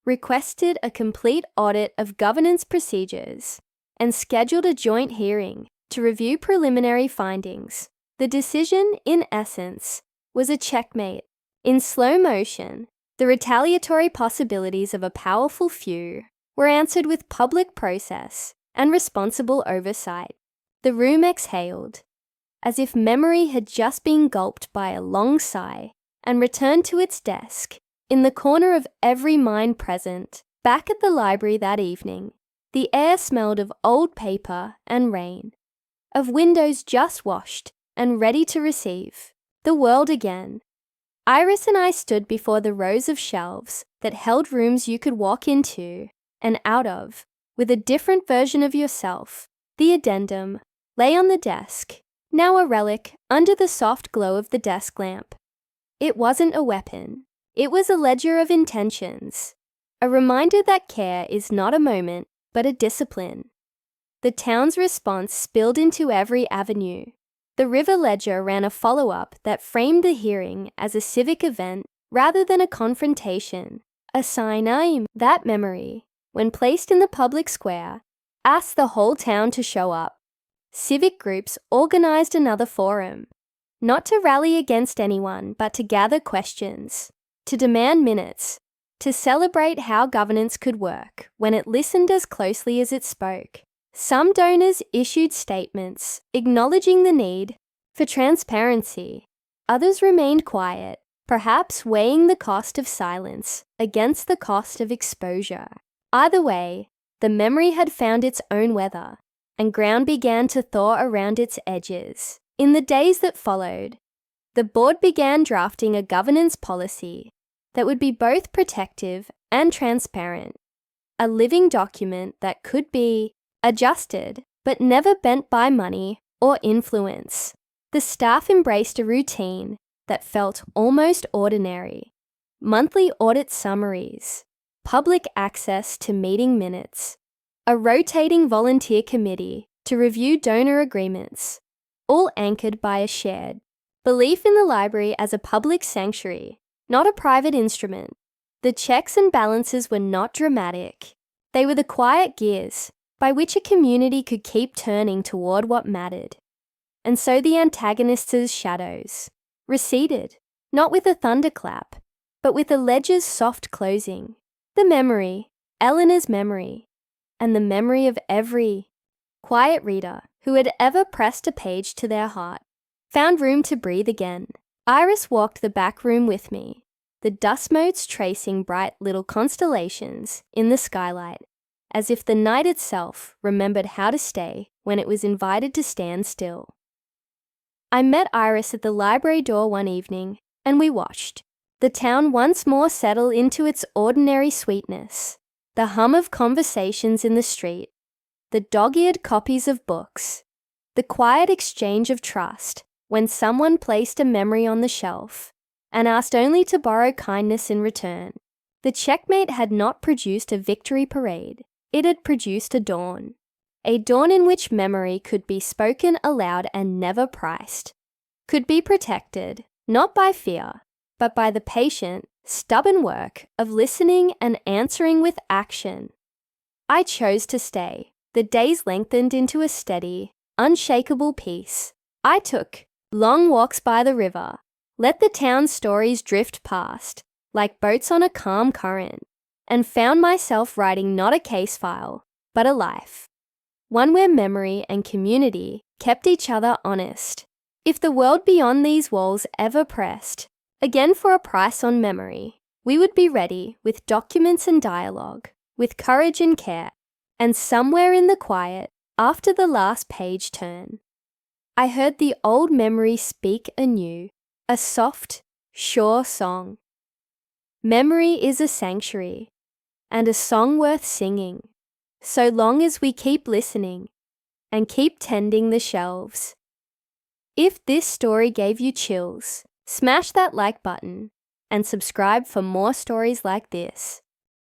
requested a complete audit of governance procedures, and scheduled a joint hearing to review preliminary findings. The decision, in essence, was a checkmate. In slow motion, the retaliatory possibilities of a powerful few were answered with public process and responsible oversight. The room exhaled, as if memory had just been gulped by a long sigh and returned to its desk in the corner of every mind present. Back at the library that evening, the air smelled of old paper and rain, of windows just washed and ready to receive the world again. Iris and I stood before the rows of shelves that held rooms you could walk into and out of with a different version of yourself. The addendum lay on the desk, now a relic under the soft glow of the desk lamp. It wasn't a weapon. It was a ledger of intentions, a reminder that care is not a moment, but a discipline. The town's response spilled into every avenue. The River Ledger ran a follow-up that framed the hearing as a civic event rather than a confrontation. A sign, that memory, when placed in the public square, asked the whole town to show up. Civic groups organized another forum, not to rally against anyone, but to gather questions, to demand minutes, to celebrate how governance could work when it listened as closely as it spoke. Some donors issued statements acknowledging the need for transparency. Others remained quiet, perhaps weighing the cost of silence against the cost of exposure. Either way, the memory had found its own weather, and ground began to thaw around its edges. In the days that followed, the board began drafting a governance policy that would be both protective and transparent, a living document that could be adjusted, but never bent by money or influence. The staff embraced a routine that felt almost ordinary. Monthly audit summaries, public access to meeting minutes, a rotating volunteer committee to review donor agreements, all anchored by a shared belief in the library as a public sanctuary, not a private instrument. The checks and balances were not dramatic. They were the quiet gears by which a community could keep turning toward what mattered. And so the antagonists' shadows receded, not with a thunderclap, but with a ledger's soft closing. The memory, Eleanor's memory, and the memory of every quiet reader who had ever pressed a page to their heart, found room to breathe again. Iris walked the back room with me, the dust motes tracing bright little constellations in the skylight, as if the night itself remembered how to stay when it was invited to stand still. I met Iris at the library door one evening, and we watched the town once more settle into its ordinary sweetness, the hum of conversations in the street, the dog-eared copies of books, the quiet exchange of trust when someone placed a memory on the shelf and asked only to borrow kindness in return. The checkmate had not produced a victory parade. It had produced a dawn in which memory could be spoken aloud and never priced, could be protected, not by fear, but by the patient, stubborn work of listening and answering with action. I chose to stay. The days lengthened into a steady, unshakable peace. I took long walks by the river, let the town's stories drift past, like boats on a calm current, and found myself writing not a case file, but a life. One where memory and community kept each other honest. If the world beyond these walls ever pressed, again for a price on memory, we would be ready with documents and dialogue, with courage and care, and somewhere in the quiet, after the last page turn, I heard the old memory speak anew, a soft, sure song. Memory is a sanctuary, and a song worth singing, so long as we keep listening and keep tending the shelves. If this story gave you chills, smash that like button and subscribe for more stories like this.